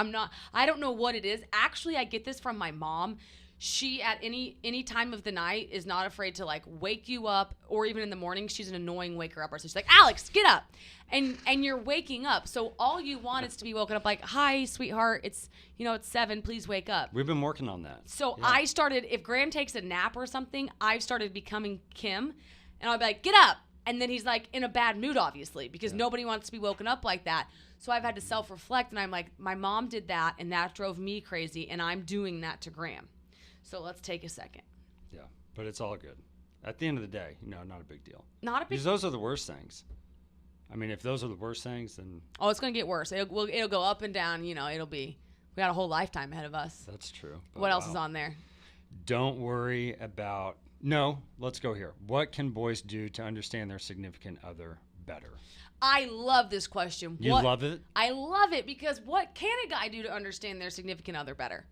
S1: I don't know what it is. Actually, I get this from my mom. She, at any time of the night, is not afraid to like wake you up, or even in the morning, she's an annoying waker-upper. So she's like, Alex, get up. And you're waking up. So all you want is to be woken up like, hi, sweetheart. It's 7. Please wake up.
S2: We've been working on that.
S1: So
S2: yeah.
S1: I started, if Graham takes a nap or something, I've started becoming Kim. And I'll be like, get up. And then he's like in a bad mood, obviously, because nobody wants to be woken up like that. So I've had to self-reflect. And I'm like, my mom did that, and that drove me crazy. And I'm doing that to Graham. So let's take a second.
S2: Yeah, but it's all good. At the end of the day, not a big deal.
S1: Not a big
S2: Because those are the worst things. I mean, if those are the worst things, then...
S1: Oh, it's going to get worse. It'll go up and down. We got a whole lifetime ahead of us.
S2: That's true.
S1: What else is on there?
S2: Don't worry about... No, let's go here. What can boys do to understand their significant other better?
S1: I love this question.
S2: You love it?
S1: I love it because what can a guy do to understand their significant other better?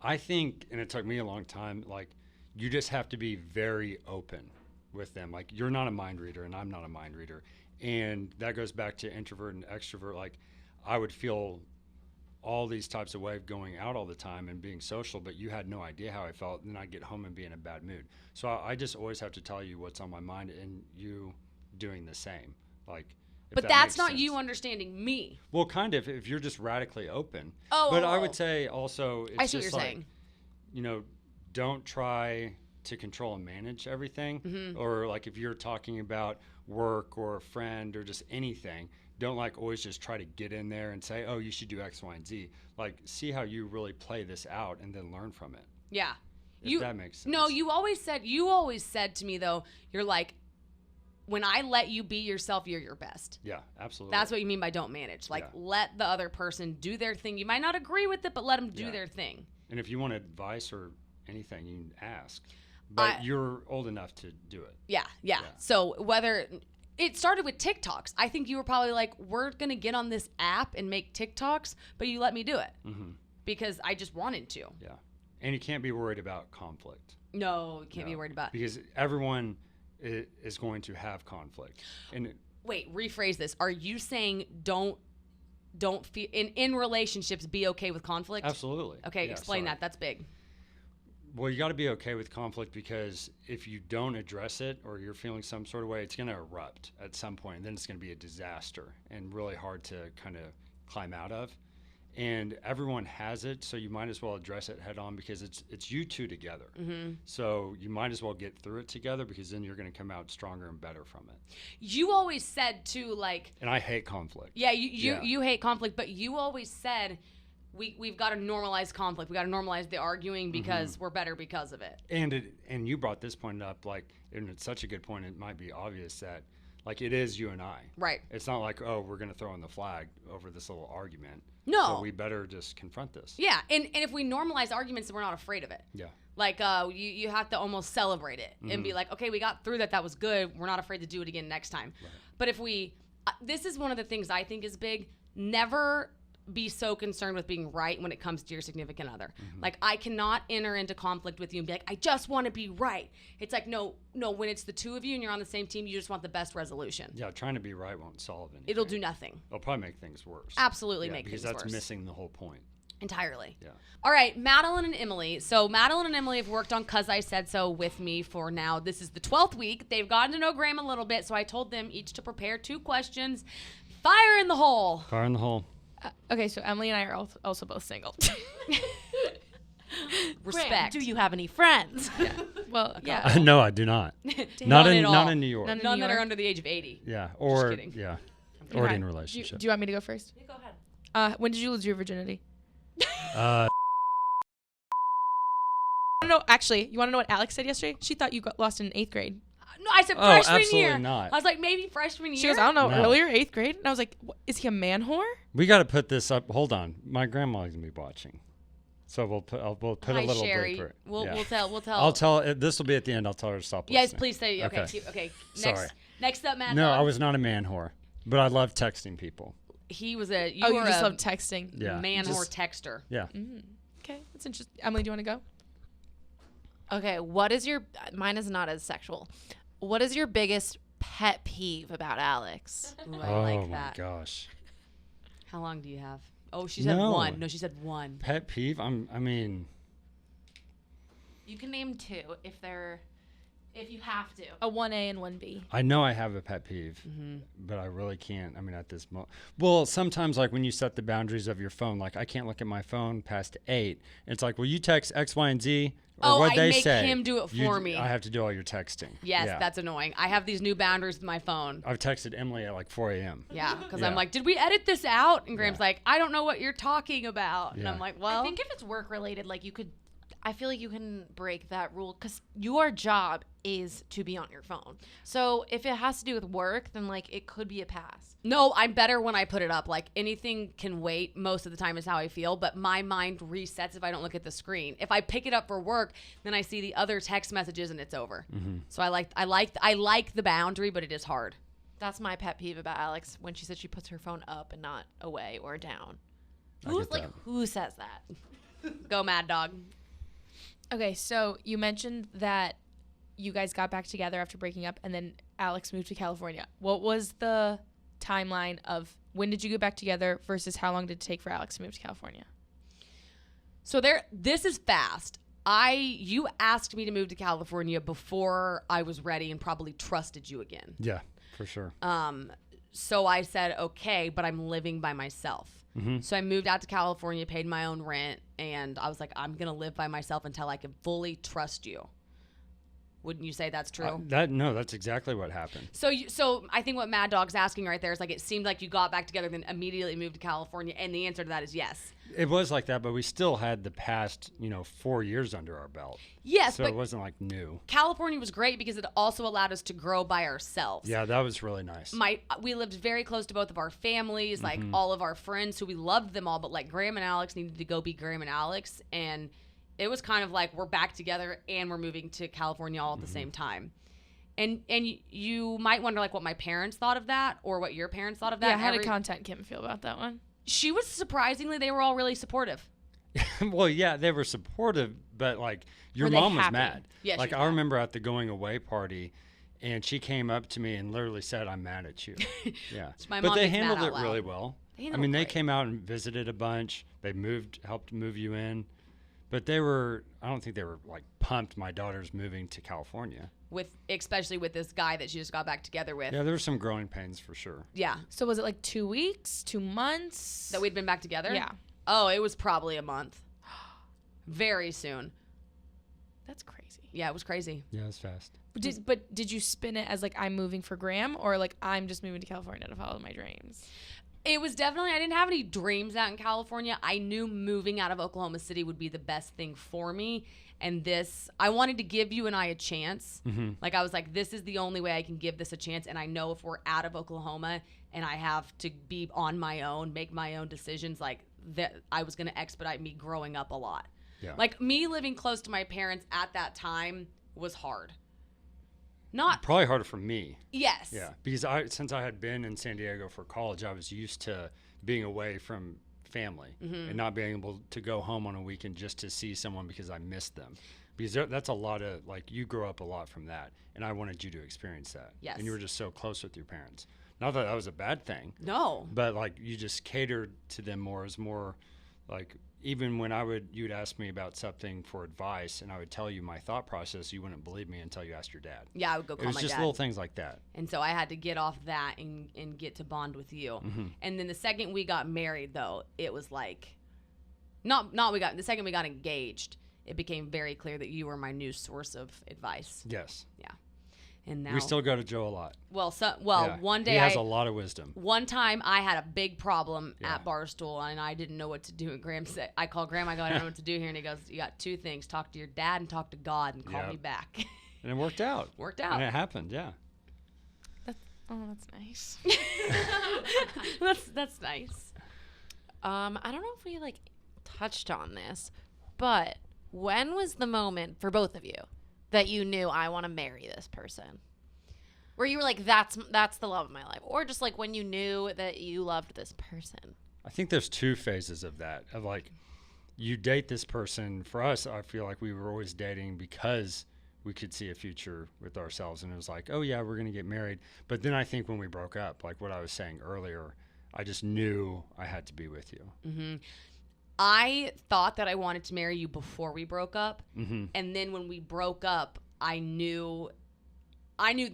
S2: I think, and it took me a long time, like, you just have to be very open with them. Like, you're not a mind reader, and I'm not a mind reader. And that goes back to introvert and extrovert. Like, I would feel all these types of ways going out all the time and being social, but you had no idea how I felt. And then I'd get home and be in a bad mood. So I just always have to tell you what's on my mind, and you doing the same. Like,
S1: but that's not you understanding me.
S2: Well, kind of, if you're just radically open.
S1: Oh.
S2: But I would say also, it's
S1: I see
S2: just
S1: what you're
S2: like,
S1: saying.
S2: Don't try to control and manage everything.
S1: Mm-hmm.
S2: Or like if you're talking about work or a friend or just anything, don't like always just try to get in there and say, oh, you should do X, Y, and Z. Like, see how you really play this out and then learn from it.
S1: Yeah.
S2: If that makes sense.
S1: No, you always said to me, though, you're like, when I let you be yourself, you're your best.
S2: Yeah, absolutely.
S1: That's what you mean by don't manage. Like, let the other person do their thing. You might not agree with it, but let them do their thing.
S2: And if you want advice or anything, you can ask. But you're old enough to do it.
S1: Yeah. So whether it started with TikToks, I think you were probably like, we're going to get on this app and make TikToks, but you let me do it because I just wanted to.
S2: Yeah. And you can't be worried about conflict.
S1: No, you can't be worried about.
S2: Because everyone is going to have conflict. And
S1: wait, rephrase this. Are you saying don't feel in relationships be okay with conflict?
S2: Absolutely.
S1: Okay, explain that. That's big.
S2: Well, you got to be okay with conflict because if you don't address it or you're feeling some sort of way, it's going to erupt at some point. And then it's going to be a disaster and really hard to kind of climb out of. And everyone has it, so you might as well address it head on because it's you two together. So you might as well get through it together because then you're going to come out stronger and better from it.
S1: You always said too, like. And
S2: I hate conflict.
S1: Yeah, you hate conflict, but you always said we've got to normalize conflict. We got to normalize the arguing because we're better because of it.
S2: And you brought this point up, like, and it's such a good point. It might be obvious that. Like, it is you and I.
S1: Right.
S2: It's not like, oh, we're going to throw in the flag over this little argument.
S1: No.
S2: So we better just confront this.
S1: Yeah. And if we normalize arguments, then we're not afraid of it.
S2: Yeah.
S1: Like, you have to almost celebrate it and be like, okay, we got through that. That was good. We're not afraid to do it again next time. Right. But if we, this is one of the things I think is big. Never be so concerned with being right when it comes to your significant other. Like, I cannot enter into conflict with you and be like, I just want to be right. It's like, no, when it's the two of you and you're on the same team, you just want the best resolution.
S2: Yeah, trying to be right won't solve anything.
S1: It'll do nothing.
S2: It'll probably make things worse.
S1: Absolutely make things worse.
S2: Because that's missing the whole point.
S1: Entirely.
S2: Yeah.
S1: All right, Madeline and Emily. So Madeline and Emily have worked on 'Cause I Said So with me for now. This is the 12th week. They've gotten to know Graham a little bit, so I told them each to prepare 2 questions. Fire in the hole.
S2: Fire in the hole.
S3: Okay, so Emily and I are also both single.
S1: Respect.
S4: Graham, do you have any friends?
S3: Yeah. Well, yeah.
S2: No, I do not. Not in New York.
S1: None that are under the age of 80.
S2: Yeah.
S1: Or just kidding.
S2: Yeah. Or in a relationship.
S3: Do you want me to go first?
S4: Yeah, go ahead.
S3: When did you lose your virginity?
S2: No.
S3: Actually, you want to know what Alex said yesterday? She thought you got lost in 8th grade.
S1: No, I said freshman
S2: absolutely
S1: year.
S2: Not.
S1: I was like, maybe freshman year.
S3: She goes, I don't know,
S2: No.
S3: earlier, 8th grade? And I was like, is he a man whore?
S2: We got to put this up. Hold on. My grandma's going to be watching. So we'll put
S1: Hi,
S2: a little
S1: Sherry.
S2: break.
S1: We'll tell.
S2: I'll tell. This will be at the end. I'll tell her to stop listening.
S1: Yes, please say. Okay.
S2: Sorry.
S1: Next up, Matt.
S2: No, I was not a man whore, but I love texting people.
S1: He was a.
S3: You just love texting.
S2: Yeah.
S1: Man whore texter.
S2: Yeah.
S3: Okay, that's interesting. Emily, do you want to go?
S4: Okay, what is your... Mine is not as sexual. What is your biggest pet peeve about Alex?
S1: Ooh, I like
S2: my
S1: that.
S2: Gosh.
S1: How long do you have? Oh, she said
S2: No.
S1: 1. No, she said 1.
S2: Pet peeve? I mean...
S4: You can name 2 if you have to.
S3: A 1A and 1B.
S2: I know I have a pet peeve, but I really can't. I mean, at this moment. Well, sometimes, like, when you set the boundaries of your phone, like, I can't look at my phone past 8. It's like, will you text X, Y, and Z? Or what they say.
S1: I make him do it for me.
S2: I have to do all your texting.
S1: Yes, that's annoying. I have these new boundaries with my phone.
S2: I've texted Emily at like 4 a.m.
S1: Yeah, because I'm like, did we edit this out? And Graham's like, I don't know what you're talking about. And I'm like, well.
S4: I think if it's work related, like I feel like you can break that rule because your job is to be on your phone. So if it has to do with work, then like it could be a pass.
S1: No, I'm better when I put it up. Like anything can wait most of the time is how I feel, but my mind resets if I don't look at the screen. If I pick it up for work, then I see the other text messages and it's over. So I like the boundary, but it is hard.
S4: That's my pet peeve about Alex when she said she puts her phone up and not away or down. Who says that?
S1: Go Mad Dog.
S3: Okay, so you mentioned that you guys got back together after breaking up and then Alex moved to California. What was the timeline of when did you get back together versus how long did it take for Alex to move to California?
S1: So this is fast. You asked me to move to California before I was ready and probably trusted you again.
S2: Yeah, for sure.
S1: So I said, okay, but I'm living by myself. So I moved out to California, paid my own rent, and I was like, I'm going to live by myself until I can fully trust you. Wouldn't you say that's true?
S2: No, that's exactly what happened.
S1: So I think what Mad Dog's asking right there is like, it seemed like you got back together then immediately moved to California, and the answer to that is yes.
S2: It was like that, but we still had the past, 4 years under our belt.
S1: Yes,
S2: so
S1: but
S2: it wasn't like new.
S1: California was great because it also allowed us to grow by ourselves.
S2: Yeah, that was really nice.
S1: We lived very close to both of our families, like all of our friends, who we loved them all, but like Graham and Alex needed to go be Graham and Alex, and it was kind of like we're back together and we're moving to California all at the same time. And you might wonder like what my parents thought of that or what your parents thought of that.
S3: Yeah, how did content Kim feel about that one?
S1: She was surprisingly, they were all really supportive.
S2: Well, yeah, they were supportive, but like your
S3: Were they
S2: mom was
S3: happy?
S1: Yeah,
S2: mad.
S1: she
S2: Like
S1: was
S2: I
S1: mad.
S2: remember at the going away party, and she came up to me and literally said, "I'm mad at you." Yeah,
S1: My
S2: but
S1: mom
S2: they
S1: gets mad
S2: handled
S1: out
S2: it
S1: loud.
S2: really well.
S1: They
S2: I
S1: handled
S2: mean,
S1: it
S2: they
S1: great.
S2: came out and visited a bunch. They helped move you in, but they were. I don't think they were like pumped. My daughter's moving to California.
S1: Especially with this guy that she just got back together with.
S2: Yeah, there were some growing pains for sure.
S1: Yeah.
S3: So was it like 2 weeks, 2 months?
S1: That we'd been back together?
S3: Yeah.
S1: Oh, it was probably a month. Very soon.
S3: That's crazy.
S1: Yeah, it was crazy.
S2: Yeah, it was fast.
S3: But did you spin it as like I'm moving for Graham or like I'm just moving to California to follow my dreams?
S1: It was definitely, I didn't have any dreams out in California. I knew moving out of Oklahoma City would be the best thing for me. And I wanted to give you and I a chance.
S2: Mm-hmm.
S1: Like, I was like, this is the only way I can give this a chance. And I know if we're out of Oklahoma and I have to be on my own, make my own decisions, like, that I was going to expedite me growing up a lot.
S2: Yeah.
S1: Like, me living close to my parents at that time was hard. Not,
S2: Probably harder for me.
S1: yes.
S2: Yeah, because since I had been in San Diego for college, I was used to being away from family and not being able to go home on a weekend just to see someone because I missed them. Because that's a lot of, like, you grow up a lot from that, and I wanted you to experience that.
S1: Yes.
S2: And you were just so close with your parents. Not that that was a bad thing,
S1: No.
S2: but, like, you just catered to them more as more, like, even when you'd ask me about something for advice and I would tell you my thought process, you wouldn't believe me until you asked your dad.
S1: Yeah, I would go
S2: It
S1: call
S2: was
S1: my
S2: just
S1: dad.
S2: little things like that.
S1: And so I had to get off that and get to bond with you. And then the second we got married, though, it was like, the second we got engaged, it became very clear that you were my new source of advice.
S2: Yes.
S1: Yeah. And now
S2: We still go to Joe a lot. Yeah.
S1: one day
S2: he has a lot of wisdom.
S1: one time I had a big problem
S2: Yeah.
S1: at Barstool and I didn't know what to do. And Graham said, I called Graham, I go, I don't know what to do here. And he goes, you got two things, talk to your dad and talk to God and call
S2: Yep.
S1: me back.
S2: And it worked out.
S1: Worked out.
S2: And it happened, yeah.
S3: That's nice.
S1: That's nice.
S4: I don't know if we like touched on this, but when was the moment for both of you that you knew I want to marry this person? Where you were like, that's the love of my life, or just like when you knew that you loved this person?
S2: I think there's two phases of that. Of like, you date this person. For us, I feel like we were always dating because we could see a future with ourselves, and it was like, oh yeah, we're gonna get married. But then I think when we broke up, like what I was saying earlier, I just knew I had to be with you.
S1: I thought that I wanted to marry you before we broke up.
S2: Mm-hmm.
S1: And then when we broke up, I knew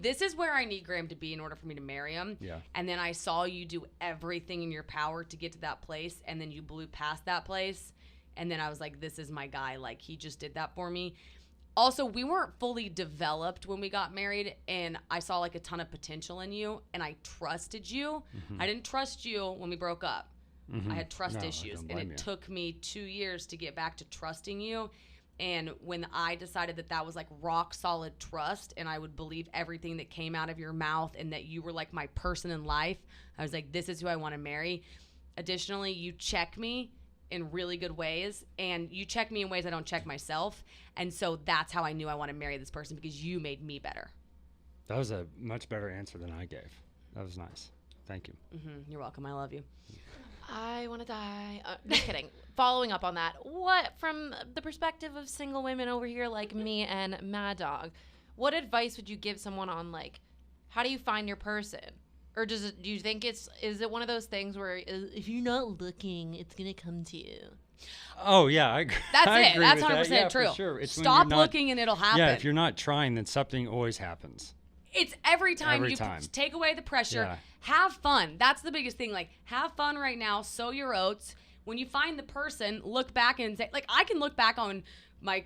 S1: this is where I need Graham to be in order for me to marry him.
S2: Yeah.
S1: And then I saw you do everything in your power to get to that place. And then you blew past that place. And then I was like, this is my guy. Like, he just did that for me. Also, we weren't fully developed when we got married. And I saw like a ton of potential in you. And I trusted you. I didn't trust you when we broke up. I had trust
S2: No, I
S1: issues.
S2: don't
S1: And
S2: blame
S1: it
S2: you.
S1: took me 2 years to get back to trusting you. And when I decided that was like rock solid trust and I would believe everything that came out of your mouth and that you were like my person in life, I was like, this is who I want to marry. Additionally, you check me in really good ways and you check me in ways I don't check myself. And so that's how I knew I want to marry this person, because you made me better.
S2: That was a much better answer than I gave. That was nice. Thank you.
S1: You're welcome. I love you.
S4: I want to die. Just kidding. Following up on that, what, from the perspective of single women over here like me and Mad Dog, what advice would you give someone on, like, how do you find your person? Or do you think is it one of those things where if you're not looking, it's going to come to you?
S2: Oh yeah, I agree.
S1: That's
S2: I
S1: it.
S2: agree
S1: That's
S2: with
S1: 100%
S2: that. Yeah,
S1: true.
S2: For sure. It's when
S1: Stop
S2: you're not-
S1: looking and it'll happen.
S2: Yeah, if you're not trying, then something always happens.
S1: It's every time
S2: Every
S1: you
S2: time.
S1: take away the pressure.
S2: Yeah.
S1: Have fun. That's the biggest thing. Like, have fun right now. Sow your oats. When you find the person, look back and say, like, I can look back on my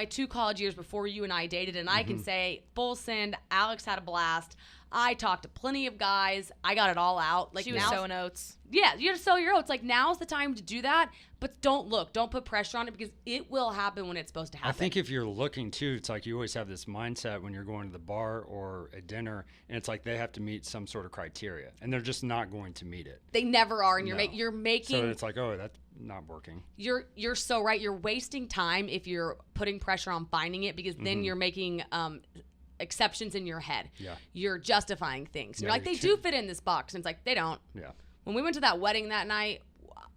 S1: 2 college years before you and I dated, and I can say, full send, Alex had a blast. I talked to plenty of guys. I got it all out. Like
S3: She was sowing oats.
S1: Yeah, you have to sow your oats. Like, now's the time to do that, but don't put pressure on it because it will happen when it's supposed to happen.
S2: I think if you're looking too, it's like you always have this mindset when you're going to the bar or a dinner, and it's like they have to meet some sort of criteria, and they're just not going to meet it.
S1: They never are, and
S2: No.
S1: you're making.
S2: So it's like, oh, that's not working.
S1: You're so right. You're wasting time if you're putting pressure on finding it because then you're making exceptions in your head.
S2: Yeah.
S1: You're justifying things.
S2: Yeah,
S1: You're like, they do fit in this box, and it's like they don't.
S2: Yeah.
S1: When we went to that wedding that night,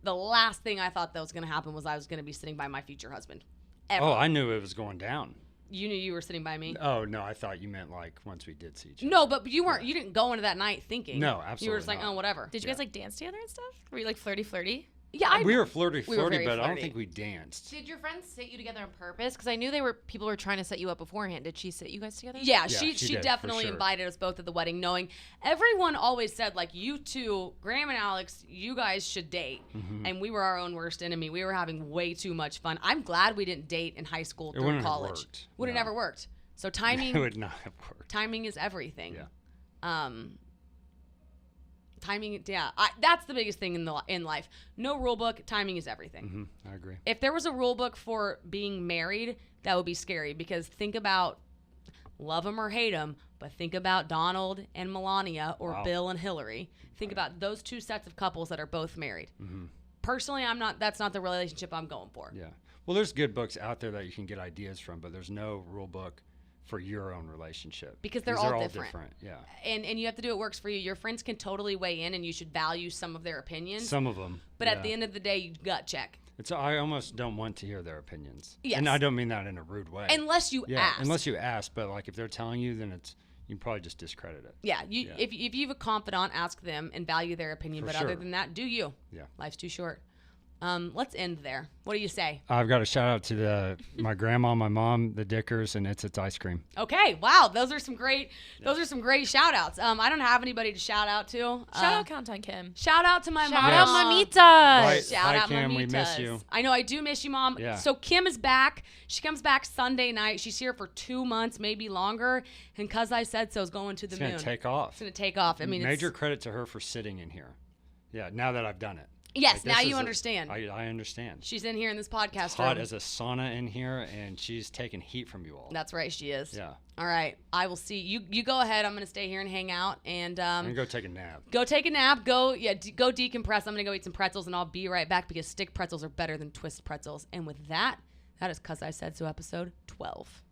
S1: the last thing I thought that was going to happen was I was going to be sitting by my future husband. Ever.
S2: Oh, I knew it was going down.
S1: You knew you were sitting by me?
S2: Oh, no, I thought you meant like once we did see each other.
S1: No, but you weren't. You didn't go into that night thinking.
S2: No, absolutely
S1: You were just like,
S2: not.
S1: oh, whatever.
S3: Did you guys like dance together and stuff? Were you like flirty?
S1: Yeah,
S2: We were flirty,
S1: we were very
S2: but I don't
S1: flirty.
S2: think we danced.
S4: Did your friends sit you together on purpose? Because I knew people were trying to set you up beforehand. Did she sit you guys together?
S1: Yeah,
S2: she
S1: she
S2: did, for
S1: definitely
S2: sure.
S1: invited us both at the wedding, knowing everyone always said, like, you two, Graham and Alex, you guys should date.
S2: Mm-hmm.
S1: And we were our own worst enemy. We were having way too much fun. I'm glad we didn't date in high school through
S2: wouldn't have
S1: college.
S2: worked.
S1: Would have
S2: No.
S1: never worked. So
S2: It
S1: timing
S2: would not have worked.
S1: timing is everything.
S2: Yeah.
S1: Timing, yeah, that's the biggest thing in life. No rule book. Timing is everything.
S2: I agree.
S1: If there was a rule book for being married, that would be scary because think about, love them or hate them, but think about Donald and Melania or
S2: Wow.
S1: Bill and Hillary. Think about those two sets of couples that are both married. Personally, that's not the relationship I'm going for.
S2: Yeah. Well, there's good books out there that you can get ideas from, but there's no rule book for your own relationship.
S1: Because they're all different.
S2: Yeah.
S1: And you have to do what works for you. Your friends can totally weigh in and you should value some of their opinions.
S2: Some of them.
S1: But at the end of the day, you gut check.
S2: I almost don't want to hear their opinions.
S1: Yes.
S2: And I don't mean that in a rude way.
S1: Unless you ask.
S2: Unless you ask, but like if they're telling you, then you can probably just discredit it.
S1: Yeah, if you have a confidant, ask them and value their opinion.
S2: For
S1: But other
S2: sure.
S1: than that, do you.
S2: Yeah.
S1: Life's too short. Let's end there. What do you say?
S2: I've got a shout out to my grandma, my mom, the Dickers, and It's Ice Cream.
S1: Okay, wow, those are some great shout outs. I don't have anybody to shout out to.
S3: Shout out Count on Kim.
S1: Shout out to my mom.
S4: Shout out Mamitas.
S1: Shout
S2: Hi,
S1: out
S2: Kim,
S1: Mamitas.
S2: we miss you.
S1: I know, I do miss you, Mom.
S2: Yeah.
S1: So Kim is back. She comes back Sunday night. She's here for 2 months, maybe longer. And 'cause I said so, is going to the
S2: It's
S1: moon.
S2: going to take off.
S1: It's going to take off. I mean,
S2: Major credit to her for sitting in here. Yeah, now that I've done it.
S1: yes,
S2: Like,
S1: now
S2: this
S1: you
S2: is
S1: understand.
S2: I understand.
S1: She's in here in this podcast
S2: It's hot
S1: room.
S2: as a sauna in here, and she's taking heat from you all.
S1: That's right, she is.
S2: Yeah.
S1: All right, I will see you. You go ahead. I'm gonna stay here and hang out, and
S2: I'm going to go take a nap.
S1: go take a nap. Go decompress. I'm gonna go eat some pretzels, and I'll be right back because stick pretzels are better than twist pretzels. And with that, that is 'Cause I Said So, episode 12.